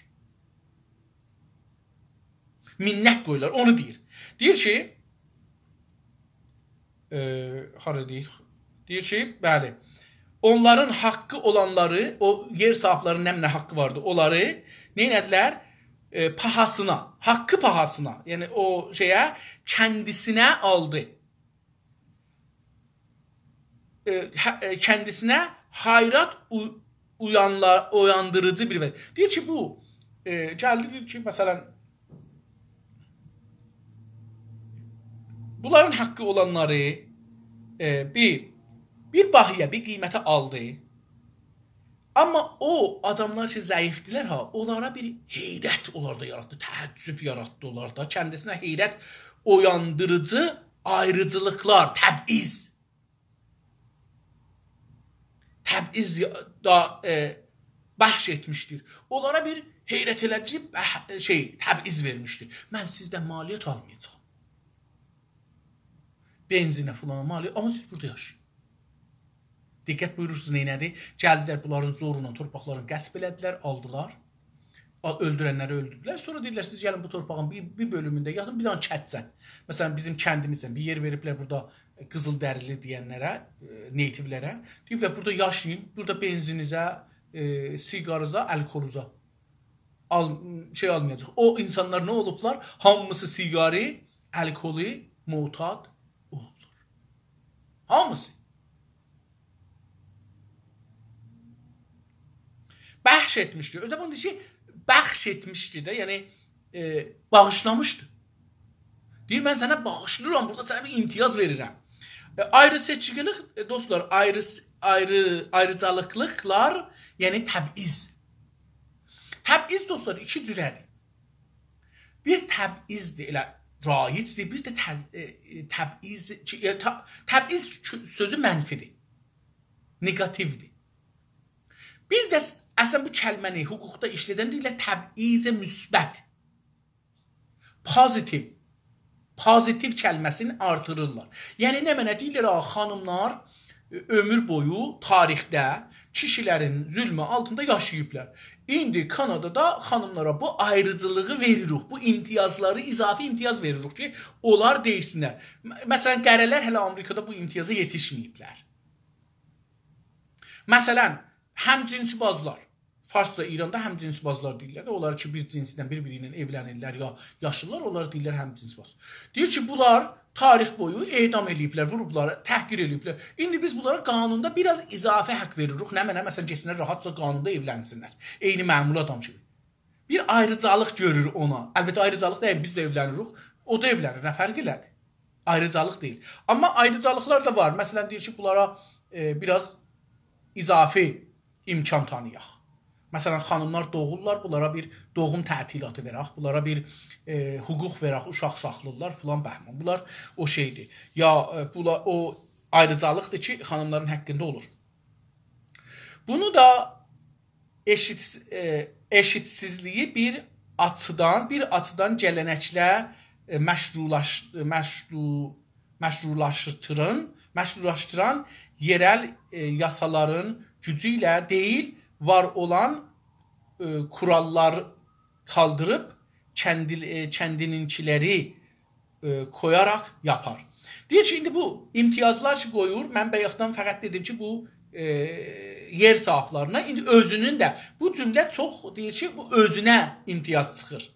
Minnət qoyurlar, onu deyir. Deyir ki, hara deyir? Deyir ki, bəli, onların haqqı olanları, o yer sahiblərinin nə haqqı vardı, onları neynədilər? Pahasına, haqqı pahasına, yəni o şeyə, kendisinə aldı. Kendisine hayrat uyandırıcı bir vəziyyət. Deyir ki, bu, gəldi deyir ki, məsələn, bunların haqqı olanları bir bahiyyə, bir qiymətə aldı. Amma o adamlar ki, zəifdilər, onlara bir heyrət onlarda yaratdı, təəccüb yaratdı onlarda. Kəndisine heyrət oyandırıcı ayrıcılıqlar, təbiz. Təbiz da bəxş etmişdir. Onlara bir heyrət elədici təbiz vermişdir. Mən sizdən maliyyət almayacağım. Benzinə falan maliyyət, amma siz burada yaşayın. Diqqət buyurursunuz neynədir? Gəldilər bunların zoruna torpaqlarını qəsb elədilər, aldılar. Öldürənləri öldürdülər. Sonra deyirlər, siz gəlin bu torpağın bir bölümündə yatın, bir dənə çətsən. Məsələn, bizim kəndimizdən bir yer veriblər burada qızıl dərili deyənlərə, neytivlərə. Deyiblər, burada yaşayın, burada benzinizə, siqarıza, alkoluza almayacaq. O insanlar nə olublar? Hamısı siqarı, alkolu, mutat olublar. Hamısı. Bəxş etmişdi. Ödə bunu deyir ki, bəxş etmişdi də, yəni bağışlamışdı. Deyir, mən sənə bağışlıram, burada sənə bir imtiyaz verirəm. Ayrı seçkilik, dostlar, ayrıcalıqlıqlar, yəni təbiz. Təbiz, dostlar, iki cürədir. Bir təbizdir, elə raicdir, bir də təbizdir. Təbiz sözü mənfidir, negativdir. Bir də əslən bu kəlməni hüquqda işlədən deyirlər təbizə müsbət. Pozitiv kəlməsini artırırlar. Yəni nə mənə deyirlər, xanımlar ömür boyu tarixdə kişilərin zülmü altında yaşayıblar. İndi Kanadada xanımlara bu ayrıcılığı veririk. Bu imtiyazları, izafi imtiyaz veririk ki, onlar deyilsinlər. Məsələn, qərələr hələ Amerikada bu imtiyaza yetişməyiblər. Məsələn, həmcinsbazlar. Farsca İranda həmcinsbazlar deyirlər. Onlar ki, bir cinsindən bir-biri ilə evlənirlər ya yaşırlar, onlar deyirlər həmcinsbaz. Deyir ki, bunlar tarix boyu edam eləyiblər, vurublar, təhqir eləyiblər. İndi biz bunlara qanunda biraz izafi haqq veririk. Nə mənə, məsələn, keçsinlər, rahatca qanunda evlənsinlər. Eyni məmul adam kimi. Bir ayrıcalıq görür ona. Əlbəttə, ayrıcalıq deyil, biz də evlənirik. O da evlənir, nə fərq elədi? Ayrıcalıq deyil. Amma ayrıcalıqlar da var. Məsələn, deyir ki, bunlara biraz izafi imkan tanıyaq. Məsələn, xanımlar doğurlar, bunlara bir doğum tətilatı verək, bunlara bir hüquq verək, uşaq saxlayırlar, filan bəhman. Bunlar o şeydir. Ya bunlar o ayrıcalıqdır ki, xanımların haqqında olur. Bunu da eşitsizliyi bir açıdan gələnəklə məşrulaşdıran yerel yasaların gücü ilə deyil, var olan kurallar kaldırıp kendininkileri koyarak yapar. Deyir ki, indi bu imtiyazlar ki qoyur, mən bayaqdan fəqət dedim ki, bu yer sahiblarına, indi özünün də, bu cümlə çox deyir ki, bu özünə imtiyaz çıxır.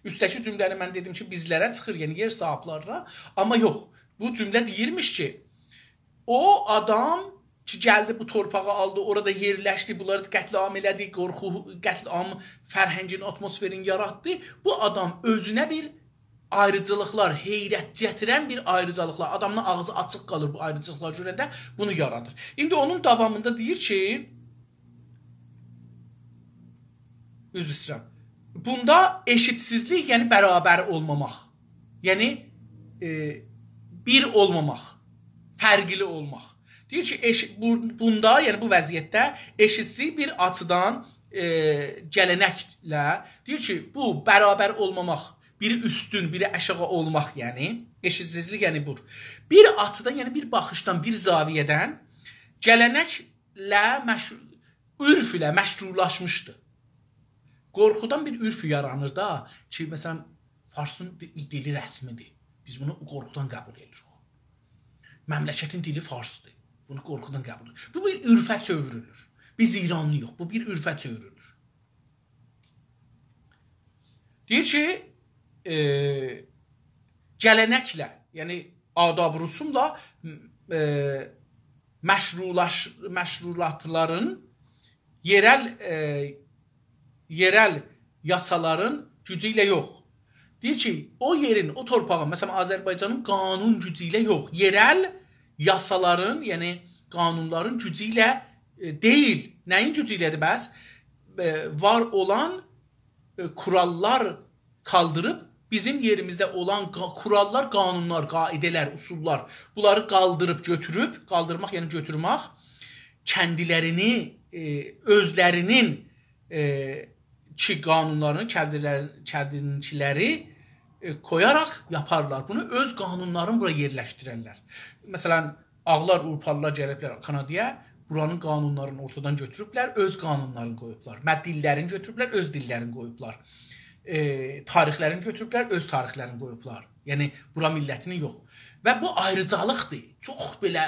Üstəki cümləni mən dedim ki, bizlərə çıxır, yəni yer sahiblarına, amma yox, bu cümlə deyirmiş ki, o adam ki, gəldi bu torpağı aldı, orada yerləşdi, bunları qətliam elədi, qorxu, qətliam fərhəngin, atmosferin yaratdı. Bu adam özünə bir ayrıcılıqlar, heyrət gətirən bir ayrıcılıqlar, adamın ağzı açıq qalır bu ayrıcılıqlar görəndə, bunu yaradır. İndi onun davamında deyir ki, üzr istəyirəm, bunda eşitsizlik, yəni bərabər olmamaq, yəni bir olmamaq, fərqli olmaq. Deyir ki, bunda, yəni bu vəziyyətdə eşitsizlik bir açıdan gələnəklə, deyir ki, bu bərabər olmamaq, biri üstün, biri aşağı olmaq, yəni eşitsizlik, yəni bu. Bir açıdan, yəni bir baxışdan, bir zaviyyədən gələnəklə, ürf ilə məşrulaşmışdı. Qorxudan bir ürf yaranır da ki, məsələn, Farsın dili rəsmidir. Biz bunu qorxudan qəbul edirik. Məmləkətin dili Farsdır. Bunu qorxudan qəbul edirik. Bu bir ürfə çövürülür. Biz İranlıyıq. Bu bir ürfə çövürülür. Deyir ki, gələnəklə, yəni adab rusumla məşrulatların yerel yasaların gücü ilə yox. Deyir ki, o yerin, o torpağın, məsələn, Azərbaycanın qanun gücü ilə yox, yerel yasaların, yəni qanunların gücü ilə deyil. Nəyin gücü ilədir bəs? Var olan kurallar kaldırıb, bizim yerimizdə olan kurallar, qanunlar, qaidələr, usullar, bunları qaldırıb götürüb, qaldırmaq, yəni götürmək, kəndilərini, özlərinin ki qanunlarını, kəndinkiləri koyaraq yaparlar. Bunu öz qanunlarını bura yerləşdirərlər. Məsələn, ağlar, urparlar gəliblər Kanadaya, buranın qanunlarını ortadan götürüblər, öz qanunlarını qoyublar. Dillərini götürüblər, öz dillərini qoyublar. Tarixlərini götürüblər, öz tarixlərini qoyublar. Yəni, bura millətini yox. Və bu ayrıcalıqdır. Çox belə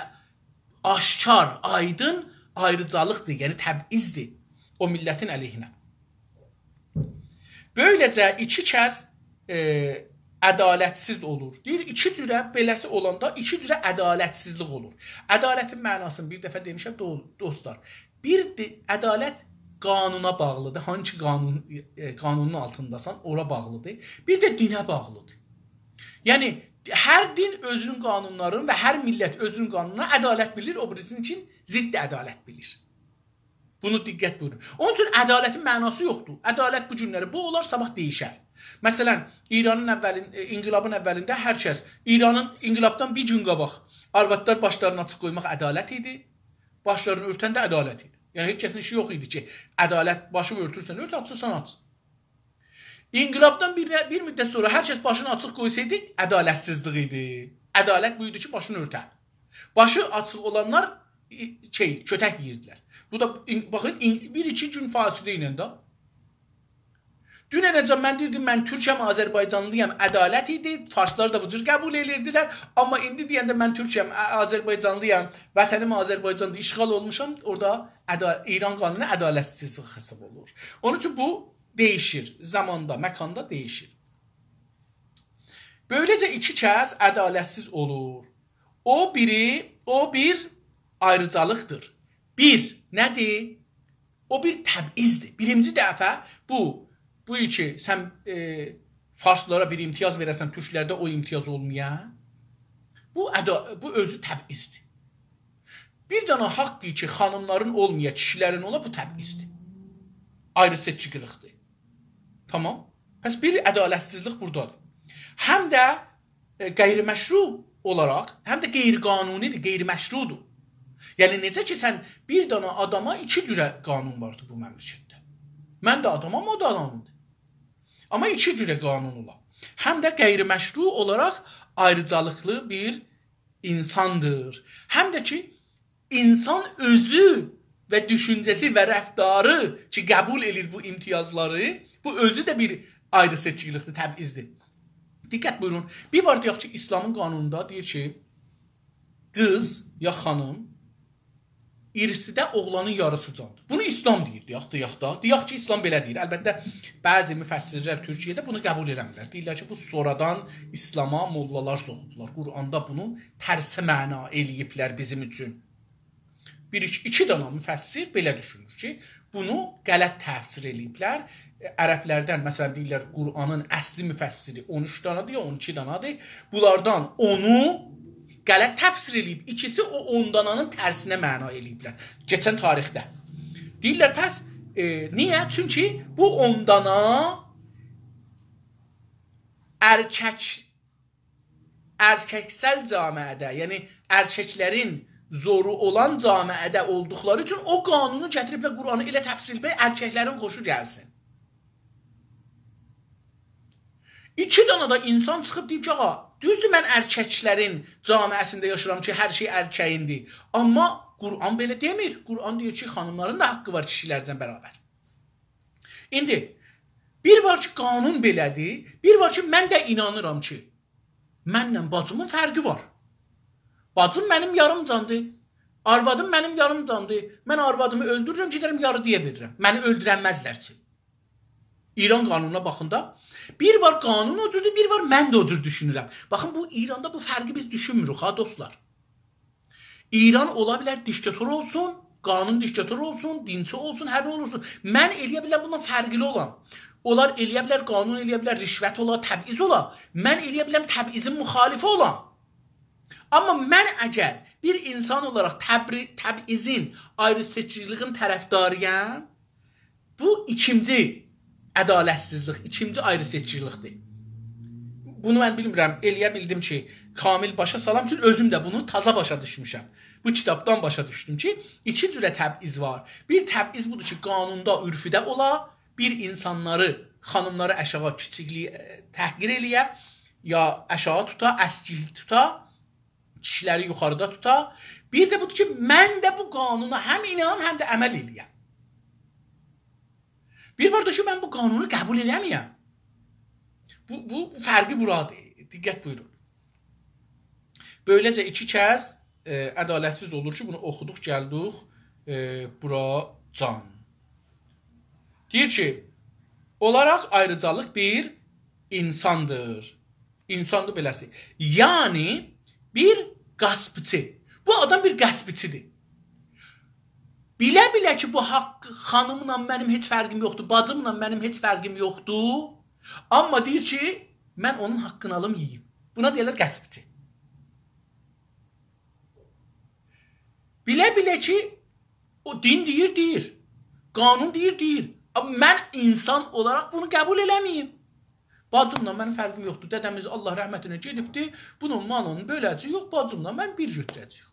aşkar, aydın ayrıcalıqdır. Yəni, təbizdir o millətin əleyhinə. Böyləcə iki kəs ədalətsiz olur. Deyir, iki cürə beləsi olanda iki cürə ədalətsizlik olur. Ədalətin mənasını bir dəfə demişəm dostlar. Bir ədalət qanuna bağlıdır. Hangi qanunun altındasan, ora bağlıdır. Bir də dinə bağlıdır. Yəni, hər din özünün qanunlarını və hər millət özünün qanununa ədalət bilir, o birisinin üçün zidd ədalət bilir. Bunu diqqət buyurun. Onun üçün ədalətin mənası yoxdur. Ədalət bu günləri bu olar, sabah deyişər. Məsələn, inqilabın əvvəlində hər kəs, inqilabdan bir gün qabaq arvadlar başlarını açıq qoymaq ədalət idi, başlarını örtən də ədalət idi. Yəni, heç kəsin işi yox idi ki, ədalət, başı örtürsən, ört, açırsan, aç. İnqilabdan bir müddət sonra hər kəs başını açıq qoysaydı, ədalətsizlik idi. Ədalət bu idi ki, başını örtər. Başı açıq olanlar kötək yeyirdilər. Bu da baxın 1-2 gün fasilə ilə də. Dünənəcən mən deyirdim, mən Türkəm, Azərbaycanlıyam, ədalət idi. Farslar da bu cür qəbul edirdilər. Amma indi deyəndə mən Türkəm, Azərbaycanlıyam, vətənim Azərbaycanda işğal olmuşam, orada İran qanunu ədalətsizlik hesab olur. Onun üçün bu değişir. Zamanda, məkanda değişir. Böyləcə iki kəs ədalətsiz olur. O bir ayrıcalıqdır. Bir, nədir? O bir təbizdir. Birinci dəfə bu iki, sən Farslara bir imtiyaz verəsən, Türklərdə o imtiyaz olmaya. Bu özü təbizdir. Bir dənə haqqı ki, xanımların olmaya, kişilərin ola, bu təbizdir. Ayrı seçicilikdir. Tamam. Pəs bir ədalətsizlik buradadır. Həm də qeyri-məşru olaraq, həm də qeyri-qanunidir, qeyri-məşrudur. Yəni, necə ki, sən bir dənə adama iki cürə qanun vardır bu məmləkətdə. Mən də adamam, o da adamdır. Amma iki cürə qanun olar. Həm də qeyri-məşru olaraq ayrıcalıqlı bir insandır. Həm də ki, insan özü və düşüncəsi və rəftarı ki, qəbul edir bu imtiyazları, bu özü də bir ayrı seçicilikdir, təbizdir. Diqqət buyurun. Bir var deyək ki, İslamın qanununda deyir ki, qız ya xanım irsidə oğlanın yarısı candır. Bunu İslam deyir, deyək da. Deyək ki, İslam belə deyir. Əlbəttə, bəzi müfəssirlər Türkiyədə bunu qəbul eləmirlər. Deyirlər ki, bu sonradan İslama mollalar soxublar. Quranda bunu tərsə məna eləyiblər bizim üçün. İki dənə müfəssir belə düşünür ki, bunu qələt təfsir eləyiblər. Ərəblərdən, məsələn, deyirlər, Quranın əsli müfəssiri 13 danadır ya 12 danadır. Bunlardan onu qələt təfsir eləyib. İkisi o 10 dananın tərsinə məna eləyiblər. Keçən tarixdə. Deyirlər, pəs, niyə? Çünki bu 10 dana erkəksəl camiədə, yəni erkəklərin zoru olan camiədə olduqları üçün o qanunu gətiriblər, Quranı elə təfsir eləyiblər, erkəklərin xoşu gəlsin. İki dana da insan çıxıb deyib ki, ağa, düzdür, mən erkəklərin camiəsində yaşıram ki, hər şey erkəyindir. Amma Quran belə demir. Quran deyir ki, xanımların da haqqı var kişilərdən bərabər. İndi, bir var ki, qanun belədir. Bir var ki, mən də inanıram ki, mənlə bacımın fərqi var. Bacım mənim yarım candır. Arvadım mənim yarım candır. Mən arvadımı öldürürəm, gedərəm yarıdıya verirəm. Məni öldürənməzlər ki. İran qanununa baxında, bir var qanun o cürdür, bir var mən də o cür düşünürəm. Baxın, bu İranda bu fərqi biz düşünmürük, ha dostlar. İran ola bilər diktator olsun, qanun diktator olsun, dinçi olsun, hər nə olursun. Mən eləyə bilər bundan fərqli olan. Onlar eləyə bilər, qanun eləyə bilər, rişvət ola, təbiz ola. Mən eləyə biləm təbizin müxalifi olan. Amma mən əgər bir insan olaraq təbizin, ayrı seçiciliğin tərəfdarıyam, bu ikinci ədalətsizlik, ikinci ayrı seçicilikdir. Bunu mən bilmirəm, eləyə bildim ki, kamil başa salam üçün özüm də bunu taza başa düşmüşəm. Bu kitabdan başa düşdüm ki, iki cürə təbiz var. Bir təbiz budur ki, qanunda, ürfüdə ola, bir insanları, xanımları aşağı kiçikliyi təhqir eləyə, ya aşağı tuta, əskil tuta, kişiləri yuxarıda tuta. Bir də budur ki, mən də bu qanuna həm inanam, həm də əməl eləyəm. Bir var da ki, mən bu qanunu qəbul eləməyəm. Bu fərqi buradır. Diqqət buyurun. Böyləcə iki kəs ədalətsiz olur ki, bunu oxuduq, gəldik bura can. Deyir ki, olaraq ayrıcalıq bir insandır. İnsandır beləsi. Yəni, bir qaspçı. Bu adam bir qaspçıdır. Bilə-bilə ki, bu haqq xanımla mənim heç fərqim yoxdur, bacımla mənim heç fərqim yoxdur. Amma deyir ki, mən onun haqqını alım, yiyeyim. Buna deyirlər qəsbçi. Bilə-bilə ki, o din deyir, deyir. Qanun deyir, deyir. Amma mən insan olaraq bunu qəbul eləməyim. Bacımla mənim fərqim yoxdur. Dədəmiz Allah rəhmətinə gedibdir. Bunun manonun böləci yox, bacımla mən bir götürəcəyik.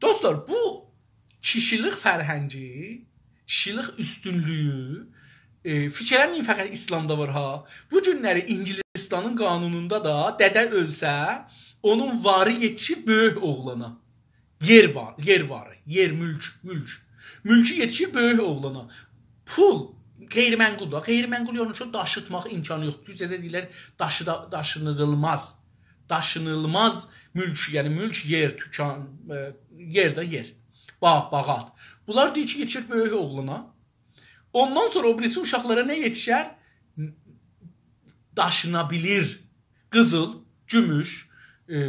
Dostlar, bu kişilik fərhəngi, kişilik üstünlüyü, fikir eləməyin fəqət İslamda var ha. Bu günləri İngilistanın qanununda da dədə ölsə, onun varı yetişir böyük oğlana. Yer var, yer varı, yer mülk. Mülkü yetişir böyük oğlana. Pul qeyri-mənquldur. Qeyri-mənqul yolunu daşıtmaq imkanı yoxdur. Düzədə deyirlər daşınılmaz. Daşınılmaz mülk, yəni mülk yer, tükan, yer də yer. Bağ, bağat. Bunlar deyir ki, yetişir böyük oğluna. Ondan sonra o birisi uşaqlara nə yetişər? Daşınabilir. Qızıl, gümüş,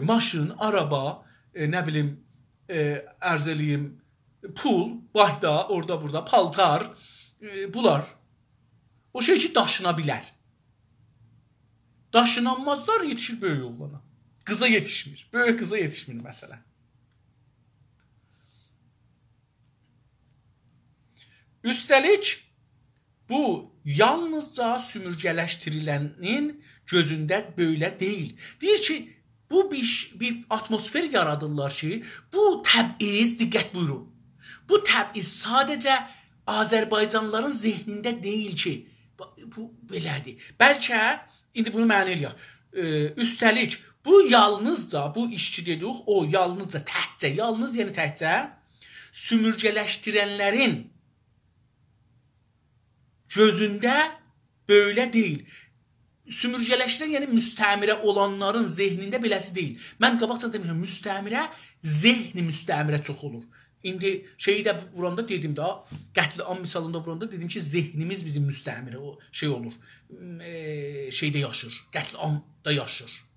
maşın, araba, nə bilim, ərz eləyim, pul, bayda, orada burada, paltar, bunlar. O şey ki, daşına bilər. Daşınanmazlar yetişir böyük oğlana. Qıza yetişmir. Böyük qıza yetişmir məsələn. Üstəlik, bu yalnızca sümürgələşdirilənin gözündə böyle deyil. Deyir ki, bu bir atmosfer yaradırlar ki, bu təb'iz, diqqət buyurun. Bu təb'iz sadəcə Azərbaycanlıların zehnində deyil ki, bu belədir. Bəlkə, indi bunu mənə eləyək. Üstəlik, bu yalnızca, bu işçi dedik, o yalnızca, təhcə, yalnız yəni təhcə, sümürgələşdirənlərin gözündə böyle deyil. Sümürgələşdirən, yəni müstəmirə olanların zehnində beləsi deyil. Mən qabaqca demişəm, müstəmirə, zehni müstəmirə çox olur. İndi şeyi də vuranda dedim də, qətli am misalında vuranda dedim ki, zehnimiz bizim müstəmirə o şey olur. Şeydə yaşır, qətli amda yaşır.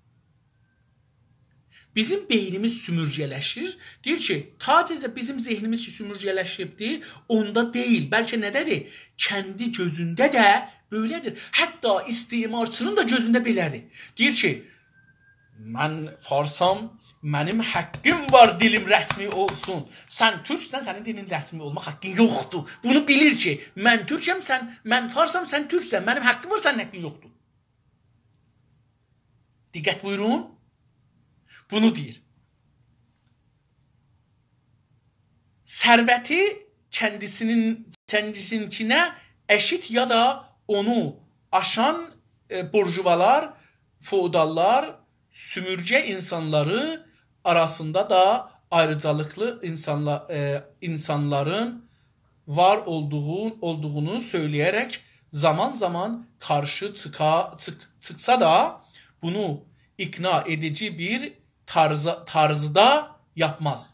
Bizim beynimiz sümürgələşir. Deyir ki, tacizə bizim zehnimiz ki, sümürgələşibdir, onda deyil. Bəlkə nədədir? Kəndi gözündə də böylədir. Hətta istimarçının da gözündə belədir. Deyir ki, mən farsam, mənim haqqım var dilim rəsmi olsun. Sən türksən, sənin dilin rəsmi olmaq haqqın yoxdur. Bunu bilir ki, mən türkəm, mən farsam, sən türksən. Mənim haqqım var, sənin haqqın yoxdur. Diqqət buyurun. Bunu deyir. Sərvəti kəndisinkinə eşit ya da onu aşan burjuvalar, feodallar, sümürgə insanları arasında da ayrıcalıklı insanların var olduğunu söyleyerek zaman zaman karşı çıksa da bunu ikna edici bir tarzda yapmaz.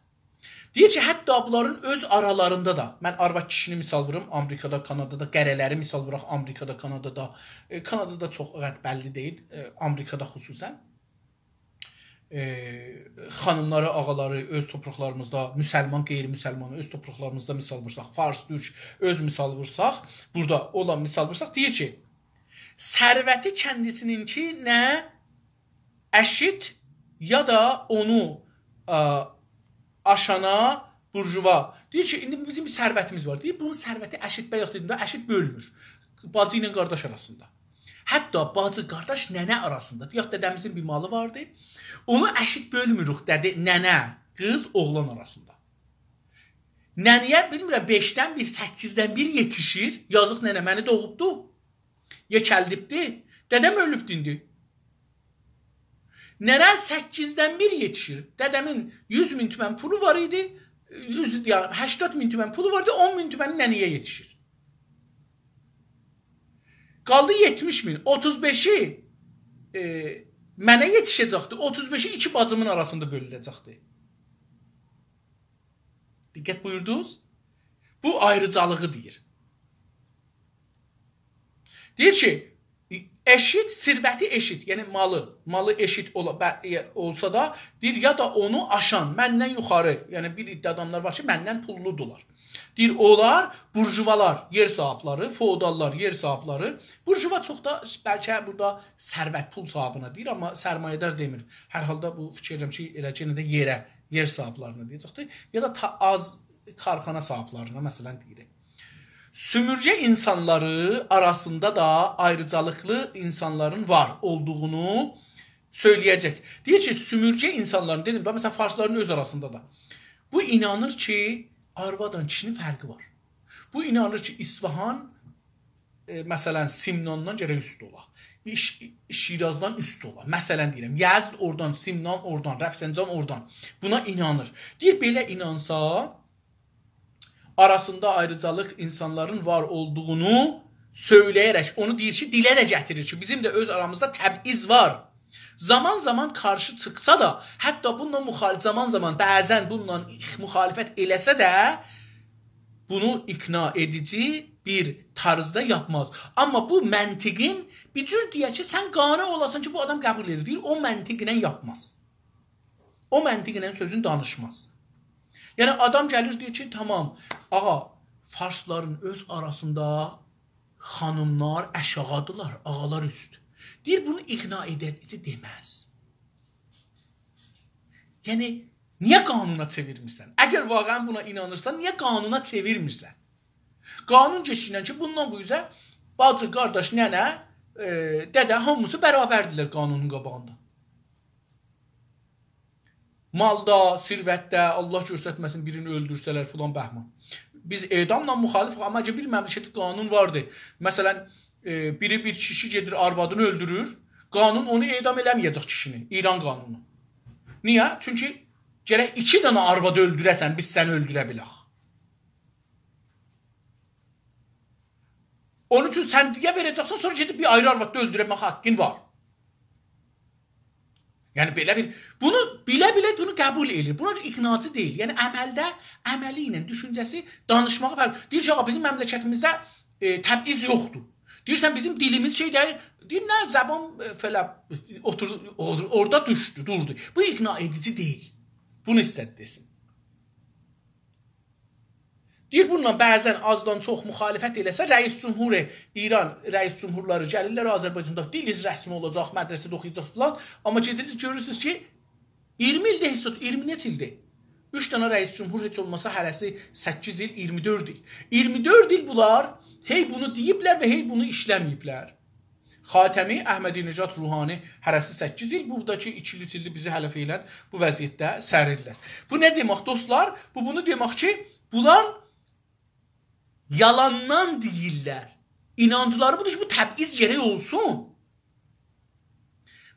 Deyir ki, hətta bunların öz aralarında da, mən arvad kişini misal vururum, Amerikada, Kanadada, qərələri misal vuraq, Amerikada, Kanadada, Kanadada çox bəlli deyil, Amerikada xüsusən. Xanımları, ağaları öz topraklarımızda, müsəlman, qeyri-müsəlmanı öz topraklarımızda misal vursaq, fars, türk öz misal vursaq, burada olan misal vursaq, deyir ki, sərvəti kəndisininki nə əşit ya da onu aşana burjuva. Deyir ki, indi bizim bir sərvətimiz var. Deyir, bunun sərvəti əşit bəyək dediyində əşit bölmür. Bacı ilə qardaş arasında. Hətta bacı, qardaş, nənə arasında. Deyək, dədəmizin bir malı vardı. Onu əşit bölmürük, dədi, nənə, qız, oğlan arasında. Nənəyə, bilmirəm, 5-dən 1, 8-dən 1 yetişir. Yazıq nənə məni doğubdu. Yekəldibdi. Dədəm ölübdü indi. Nənə 8-dən 1 yetişir. Dədəmin 100 min tümən pulu var idi. 80 min tümən pulu vardı. 10 min tüməni nənəyə yetişir. Qaldı 70 min. 35'i mənə yetişəcəkdi. 35'i 2 bacımın arasında bölünəcəkdi. Diqqət buyurdunuz. Bu ayrıcalığı deyir. Deyir ki, eşit, sirvəti eşit, yəni malı eşit olsa da, deyir, ya da onu aşan, məndən yuxarı, yəni bir iddia adamlar var ki, məndən pulludular. Deyir, onlar burjuvalar, yer sahibləri, feodallar, yer sahibləri. Burjuva çox da, bəlkə burada sərvət pul sahibına deyir, amma sərmayədar demir. Hər halda bu fikirəm ki, elə yenə də yer sahiblərine deyəcəkdir. Ya da az karxana sahiblərine, məsələn, deyir. Sümürgə insanları arasında da ayrıcalıklı insanların var olduğunu söyleyecek. Deyir ki, sümürgə insanların, dedim da, mesela farsların öz arasında da. Bu inanır ki, arvadan kişinin fərqi var. Bu inanır ki, İsfahan, məsələn, Simnondan gərək üstü ola. Şirazdan üst olar. Məsələn deyirəm, Yazd oradan, Simnan oradan, Rəfsəncan oradan. Buna inanır. Deyir, belə inansa, arasında ayrıcalıq insanların var olduğunu söyləyərək, onu deyir ki, dilə də gətirir ki, bizim də öz aramızda təbiiz var. Zaman zaman karşı çıxsa da, hətta bununla zaman zaman bəzən bununla müxalifət eləsə də, bunu ikna edici bir tarzda yapmaz. Amma bu məntiqin bir cür deyək ki, sən qane olasın ki, bu adam qəbul edir. Deyir, o məntiqlə yapmaz. O məntiqlə sözün danışmaz. Yəni, adam gəlir, deyir ki, tamam, ağa, farsların öz arasında xanımlar əşağadılar, ağalar üst. Deyir, bunu ikna edici deməz. Yəni, niyə qanuna çevirmirsən? Əgər vaqən buna inanırsan, niyə qanuna çevirmirsən? Qanun keçirilən ki, bundan bu üzə bacı, qardaş, nənə, dədə, hamısı bərabərdirlər qanunun qabağında. Malda, sirvətdə, Allah göstərməsin, birini öldürsələr filan bəhman. Biz edamla müxalif, amma bir məmləkətdə qanun vardı. Məsələn, biri bir kişi gedir, arvadını öldürür, qanun onu edam eləməyəcək kişini, İran qanunu. Niyə? Çünki gərək 2 dənə arvadı öldürəsən, biz səni öldürə bilək. Onun üçün sən diyə verəcəksən, sonra gedib bir ayrı arvadda öldürəmək haqqın var. Yəni, belə bir, bunu bilə-bilə bunu qəbul edir. Buna iqnacı deyil. Yəni, əməli ilə düşüncəsi danışmağa fərq. Deyir ki, bizim məmləkətimizdə təbiiz yoxdur. Deyirsən, bizim dilimiz şey deyir, deyir, nə, zəban fələ orada düşdü, durdu. Bu iqna edici deyil. Bunu istədi desin. Deyir, bununla bəzən azdan çox müxalifət eləsə, İran rəis cümhurları gəlirlər Azərbaycanda, diliz rəsmi olacaq, mədrəsədə oxuyacaq filan. Amma gedirsiniz, görürsünüz ki, 20 ildə heç 20 neç ildir. 3 dənə rəis cümhur heç olmasa hərəsi 8 il, 24 il. 24 il bunlar hey bunu deyiblər və hey bunu işləməyiblər. Xatəmi, Əhmədinəcad Ruhani hərəsi 8 il, buradakı ikili-çilli bizi hələ feylən bu vəziyyətdə sərirlər. Bu nə demək dostlar? Bu bunu demək ki, bunlar yalandan deyirlər. İnancıları budur ki, bu təbiiz gərək olsun.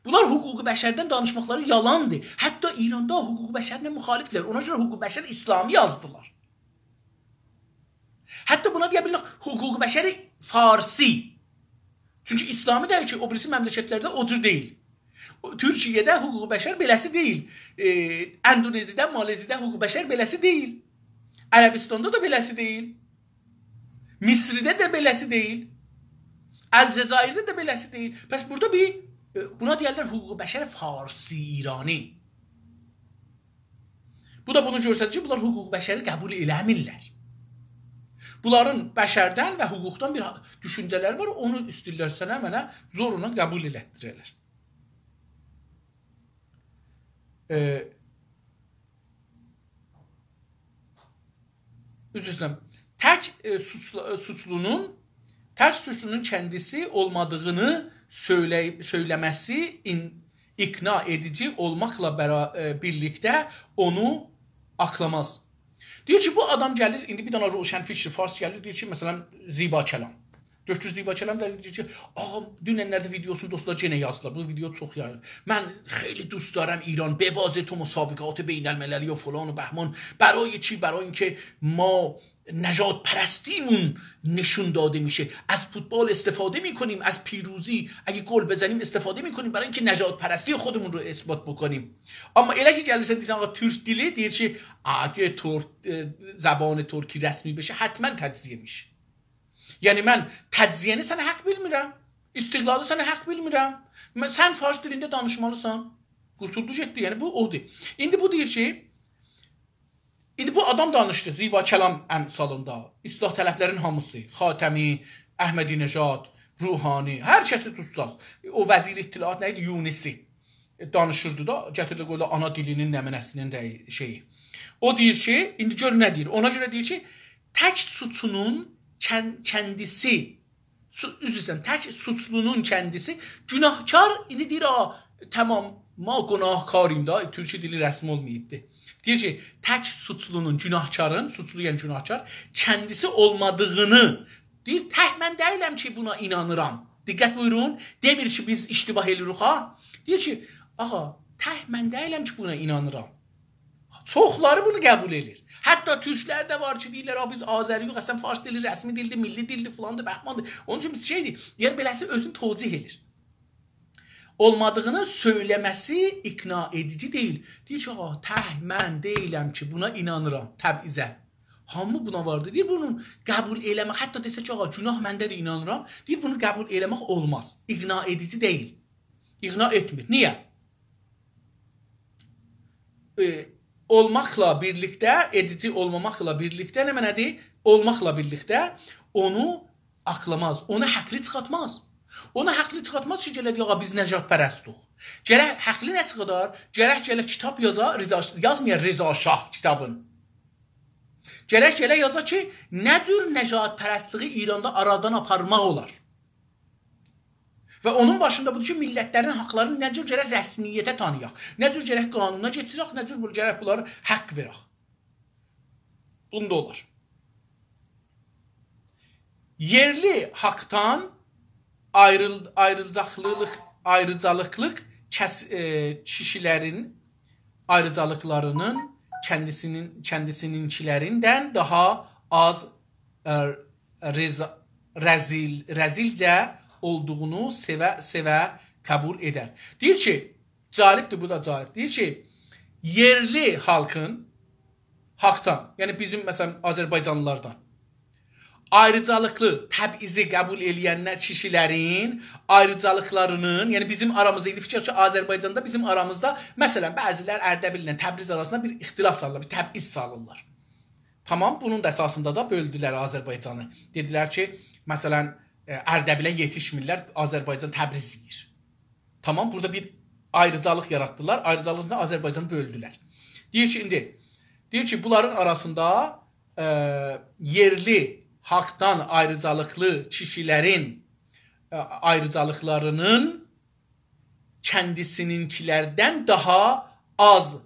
Bunlar hüquqi bəşərdən danışmaqları yalandır. Hətta İranda hüquqi bəşərinə müxalifdirlər. Ona görə hüquqi bəşər İslami yazdılar. Hətta buna deyə bilirlər, hüquqi bəşəri Farsi. Çünki İslami deyil ki, o birisi məmləkətlərdə o cür deyil. Türkiyədə hüquqi bəşər beləsi deyil. Endonezidə, Malezidə hüquqi bəşər beləsi deyil. Ərəbistanda da beləsi deyil. Misridə də beləsi deyil. Əlcəzairdə də beləsi deyil. Bəs burada buna deyərlər hüquqi bəşər Farsi, İrani. Bu da bunu göstərir ki, bunlar hüquqi bəşəri qəbul eləmirlər. Bunların bəşərdən və hüquqdan bir düşüncələri var, onu istəyirlər sənə, mənə zorla qəbul elətdirərlər. Üzrüstəm, tək suçlunun kəndisi olmadığını söyləməsi ikna edici olmaqla birlikdə onu aklamaz. Deyir ki, bu adam gəlir, indi bir dana Roşən Fikri Fars gəlir, deyir ki, məsələn, Ziba Kəlam. Döktür Ziba Kəlam deyir ki, dünənlərdə videosunu dostlar yenə yazdılar, bu video çox yayılır. Mən xeyli دوست دارم ایران ببازه تو مسابقات بین المللی و فلان و بهمان. برای چی؟ برای اینکه ما نژاد پرستیمون نشون داده میشه. از فوتبال استفاده میکنیم، از پیروزی اگه گل بزنیم استفاده میکنیم برای اینکه نژاد پرستی خودمون رو اثبات بکنیم. اما الکی جلسه دیدن آقا ترک دلی دیر که اگه زبان ترکی رسمی بشه حتما تجزیه میشه. Yəni mən təcziyəni sənə haqq bilmirəm. İstiqlalı sənə haqq bilmirəm. Sən fars dilində danışmalısan. Qurtuldu getdi. Yəni bu odur. İndi bu deyir ki, indi bu adam danışdı Ziba Kəlam əmsalında. İslah tələblərin hamısı, Xatəmi, Əhmədinəcad, Ruhani, hər kəsi tutsaz. O vəzir ittilaat nə idi? Yunisi danışırdı da, gətirdi qoydu ana dilinin nəmənəsinin şeyi. O deyir ki, indi gör nə deyir? Ona görə deyir ki, tək suçunun kəndisi, tək suçlunun kəndisi günahkar, indi deyir, tamam, ma günahkarıyım da, Türkçe dili rəsmi olmayıbdır. Deyir ki, tək suçlunun, günahkarın, suçlu yəni günahkar, kəndisi olmadığını, deyir, mən deyiləm ki, buna inanıram. Diqqət buyurun. Demir ki, biz iştibah edirik ha. Deyir ki, ağa, mən deyiləm ki, buna inanıram. Çoxları bunu qəbul edir. Hətta türklər də var ki, deyirlər, biz Azəri yox, əslən fars dili, rəsmi dildir, milli dildir, filandır, bəhmandır. Onun üçün biz şeydir, yəni beləsi özünü tocih edir. Olmadığını söyləməsi ikna edici deyil. Deyir ki, ağa, mən deyiləm ki, buna inanıram, təbizə. Hamı buna vardır. Deyir, bunun qəbul eləmək, hətta desə ki, ağa, günah məndə də inanıram. Deyir, bunu qəbul eləmək olmaz. İqna edici deyil. İqna etmir. Niyə? Olmaqla birlikdə, edici olmamaqla birlikdə nə mənədir? Olmaqla birlikdə onu aqlamaz, onu həqli çıxartmaz. Onu həqli çıxartmaz ki, gələ deyək, biz nəcatpərəstuq. Gərək həqli nə çıxadar? Gərək kitab yazmaya Reza Şah kitabın. Gərək yaza ki, nə cür nəcatpərəstliği İranda aradan aparmaq olar. Və onun başında budur ki, millətlərin haqlarını nə cür gərək rəsmiyyətə tanıyaq, nə cür gərək qanuna geçirək, nə cür gərək bunları haqq verək. Bunda olar. Yerli haqdan ayrıcalıqlıq kişilərin ayrıcalıqlarının kəndisininkilərindən daha az rəzilcə olduğunu sevə qəbul edər. Deyir ki, calibdir, bu da calib. Deyir ki, yerli halkın, haqdan, yəni bizim məsələn Azərbaycanlılardan, ayrıcalıqlı təbizi qəbul eləyənlər kişilərin ayrıcalıqlarının, yəni bizim aramızda idi, fikir ki, Azərbaycanda bizim aramızda, məsələn, bəzilər Ərdəbillə Təbriz arasında bir ixtilaf salırlar, bir təbiz salırlar. Tamam, bunun da əsasında da böldülər Azərbaycanı. Dedilər ki, məsələn, Ərdəbilə yetişmirlər, Azərbaycan Təbriz yiyir. Tamam, burada bir ayrıcalıq yaratdılar, ayrıcalığında Azərbaycanı böldülər. Deyir ki, bunların arasında yerli haqdan ayrıcalıqlı kişilərin ayrıcalıqlarının kəndisininkilərdən daha az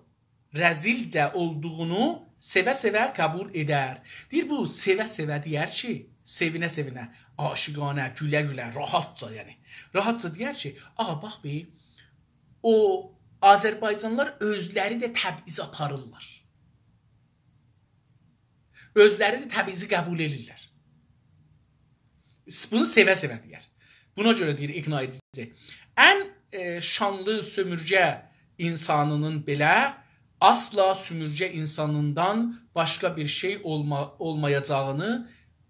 rəzilcə olduğunu sevə-sevə qəbul edər. Deyir, bu sevə-sevə deyər ki, sevinə-sevinə, aşiqanə, gülə-gülə, rahatca yəni. Rahatca deyər ki, ağa, bax bey, o Azərbaycanlılar özləri də təbiz aparırlar. Özləri də təbizi qəbul edirlər. Bunu sevə-sevə deyər. Buna görə deyir, iqna edici. Ən şanlı sömürcə insanının belə asla sömürcə insanından başqa bir şey olmayacağını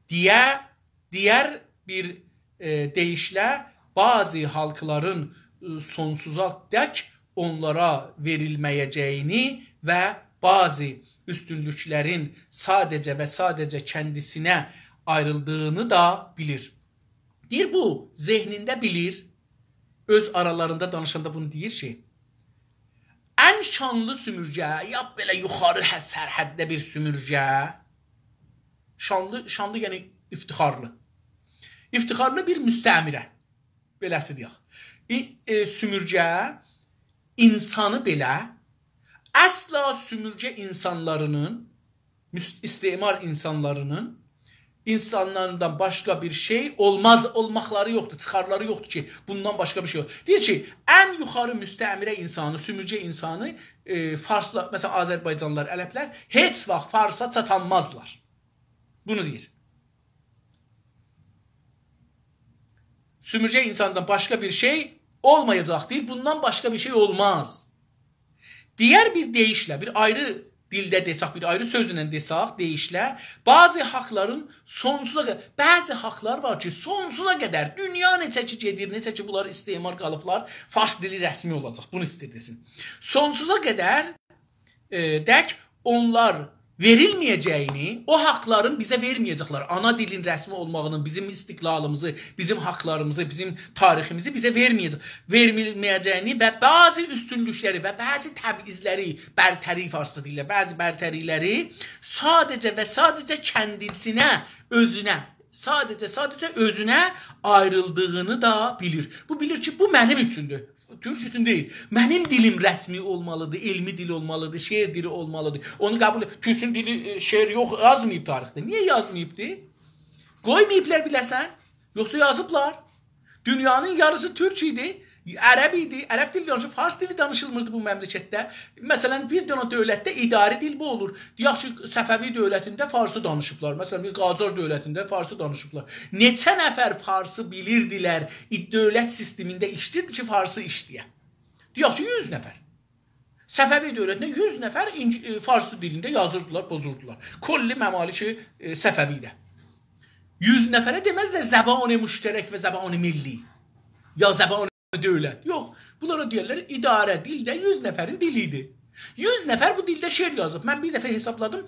digər bir deyişlə bazı halkların sonsuza dək onlara verilməyəcəyini və bazı üstünlüklərin sadəcə və sadəcə kendisinə ayrıldığını da bilir. Deyir, bu zehnində bilir, öz aralarında danışanda bunu deyir ki, ən şanlı sümürcə, ya belə yuxarı sərhəddə bir sümürcə, şanlı yəni iftixarlı. İftixarlı bir müstəmirə, beləsi deyək. Sümürcə insanı belə əsla sümürcə insanlarının, istimar insanlarından başqa bir şey olmaqları yoxdur, çıxarları yoxdur ki, bundan başqa bir şey yoxdur. Deyir ki, ən yuxarı müstəmirə insanı, sümürcə insanı, Farslar, məsələn, Azərbaycanlılar, ələblər heç vaxt Farsa çatanmazlar. Bunu deyir. Sümürcə insandan başqa bir şey olmayacaq deyir, bundan başqa bir şey olmaz. Digər bir deyişlə, bir ayrı dildə desək, bir ayrı sözlə desək, deyişlə, bazı haqların sonsuza qədər, bəzi haqlar var ki, sonsuza qədər, dünya necə ki gedir, necə ki bunlar istimar qalıblar, fars dili rəsmi olacaq, bunu istədirsin. Sonsuza qədər dək onlar verilməyəcəyini, o haqların bizə verməyəcəklər. Ana dilin rəsmi olmağının, bizim istiqlalımızı, bizim haqlarımızı, bizim tariximizi bizə verməyəcəyini və bəzi üstünlükləri və bəzi təbizləri, bərtəri farslı dillə, bəzi bərtəriləri sadəcə və sadəcə kəndisinə, özünə, sadəcə özünə ayrıldığını da bilir. Bu bilir ki, bu mənim üçündür. Türk üçün deyil. Mənim dilim rəsmi olmalıdır, elmi dil olmalıdır, şeir dili olmalıdır. Onu qəbul et. Türkün dili, şeir yox, yazmayıb tarixdə. Niyə yazmayıbdır? Qoymayıblar biləsən? Yoxsa yazıblar. Dünyanın yarısı türk idi, ərəb idi, ərəb dili danışır, fars dili danışılmırdı bu məmləkətdə. Məsələn, bir dənə dövlətdə idari dil bu olur. Deyək ki, Səfəvi dövlətində farsı danışıblar. Məsələn, bir Qacar dövlətində farsı danışıblar. Neçə nəfər farsı bilirdilər, dövlət sistemində işlirdi ki, farsı işləyə. Deyək ki, 100 nəfər. Səfəvi dövlətində 100 nəfər farsı dilində yazırdılar, pozurdular. Kolli məmaliki Səfəvidə. 100 nəfərə deməzlər zəban-ı müştərək və zəban-ı milli. Ya zəban-ı dövlət. Yox, bunlara deyirlər, idarə dildə 100 nəfərin dilidir. 100 nəfər bu dildə şeir yazıb. Mən bir dəfə hesabladım,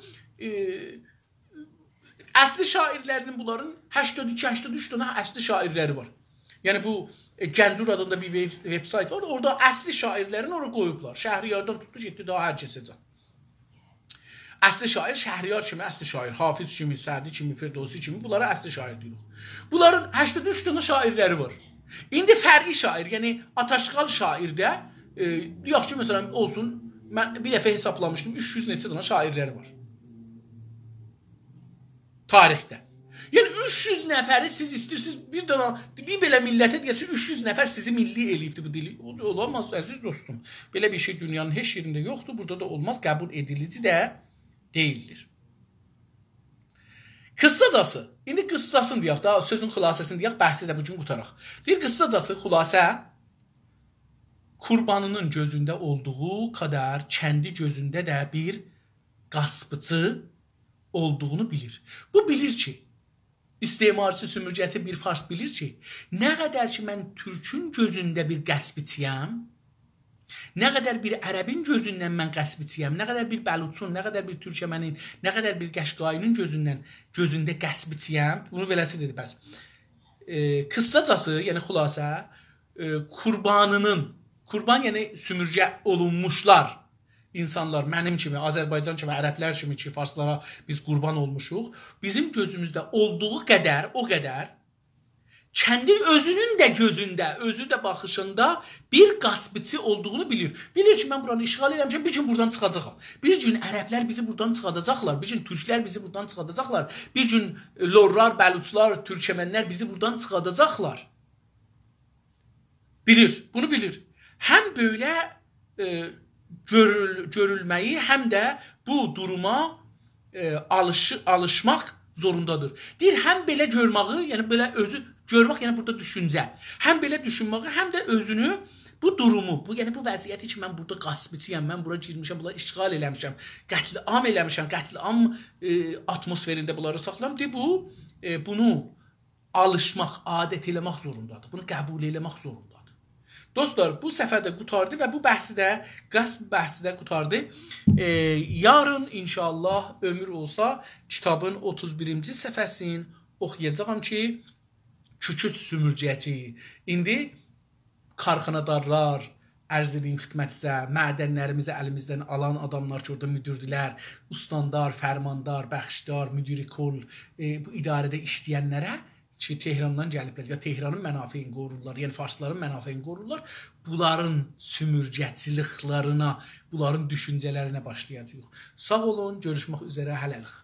əsli şairlərinin bunların 82-83 dənə əsli şairləri var. Yəni bu Gəncur adında bir websayt var, orada əsli şairlərini oraya qoyublar. Şəhriyardan tutdu, getdi daha hər kəsəcə. Əsli şair, Şəhriyar kimi əsli şair, Hafiz kimi, Sərdi kimi, Firdevsi kimi bunlara əsli şair deyirik. Bunların 83 dənə şairləri var. İndi fərqi şair, yəni Ataşqal şairdə, yox ki, məsələn, olsun, mən bir dəfə hesaplamışdım, 300 neçə dənə şairləri var. Tarixdə. Yəni 300 nəfəri siz istəyirsiniz, bir dənə, bir belə millətə deyəsin, 300 nəfər sizi milli eləyibdir bu dili. Olamaz, əziz dostum. Belə bir şey dünyanın heç yerində yoxdur, burada da olmaz, qəbul edilici də deyildir. Qıssacası, indi qıssasını deyək da, sözün xülasəsini deyək, bəhsi də bugün qutaraq. Deyir, qıssacası, xülasə, qurbanının gözündə olduğu qədər, kəndi gözündə də bir qaspıcı olduğunu bilir. Bu bilir ki, İstemarçı, sümürcəsi bir fars bilir ki, nə qədər ki, mən türkün gözündə bir qəsbiçiyəm, nə qədər bir ərəbin gözündən mən qəsbiçiyəm, nə qədər bir bəlutsun, nə qədər bir türkəmənin, nə qədər bir qəşqayının gözündə qəsbiçiyəm, bunu beləsi dedi bəs. Qıssacası, yəni xülasə, qurban yəni sümürcə olunmuşlar, insanlar, mənim kimi, Azərbaycan kimi, ərəblər kimi ki, farslara biz qurban olmuşuq, bizim gözümüzdə olduğu qədər, o qədər, kəndi özünün də gözündə, özü də baxışında bir qaspıçı olduğunu bilir. Bilir ki, mən buranı işğal eləmişəm, bir gün buradan çıxacaqam. Bir gün ərəblər bizi buradan çıxadacaqlar, bir gün türklər bizi buradan çıxadacaqlar, bir gün lorlar, bəluçlar, türkəmənlər bizi buradan çıxadacaqlar. Bilir, bunu bilir. Həm belə görülməyi, həm də bu duruma alışmaq zorundadır. Deyir, həm belə görməyi, yəni belə özü görmək, yəni burada düşüncə. Həm belə düşünməyi, həm də özünü bu durumu, yəni bu vəziyyəti ki, mən burada qaspıçıyam, mən bura girmişəm, bunları işğal eləmişəm, qətl-am eləmişəm, qətl-am atmosferində bunları saxlam. Deyir, bunu alışmaq, adət eləmək zorundadır. Bunu qəbul eləmək zorundadır. Dostlar, bu səfərdə qutardı və bu bəhsi də, qəsb bəhsi də qutardı. Yarın inşallah ömür olsa kitabın 31-ci səhifəsini oxuyacağam ki, Küküc sümürcəçi. İndi karxanadarlar, ərz edin xidmətinizə, mədənlərimizi əlimizdən alan adamlar ki, orada müdürdülər, ustandar, fərmandar, bəxşdar, müdiri kol, bu idarədə işləyənlərə ki, Tehrandan gəliblər, ya Tehranın mənafeyini qorurlar, yəni farsların mənafeyini qorurlar, bunların sümürcəçiliklarına, bunların düşüncələrinə başlayacaq. Sağ olun, görüşmək üzrə, hələlik.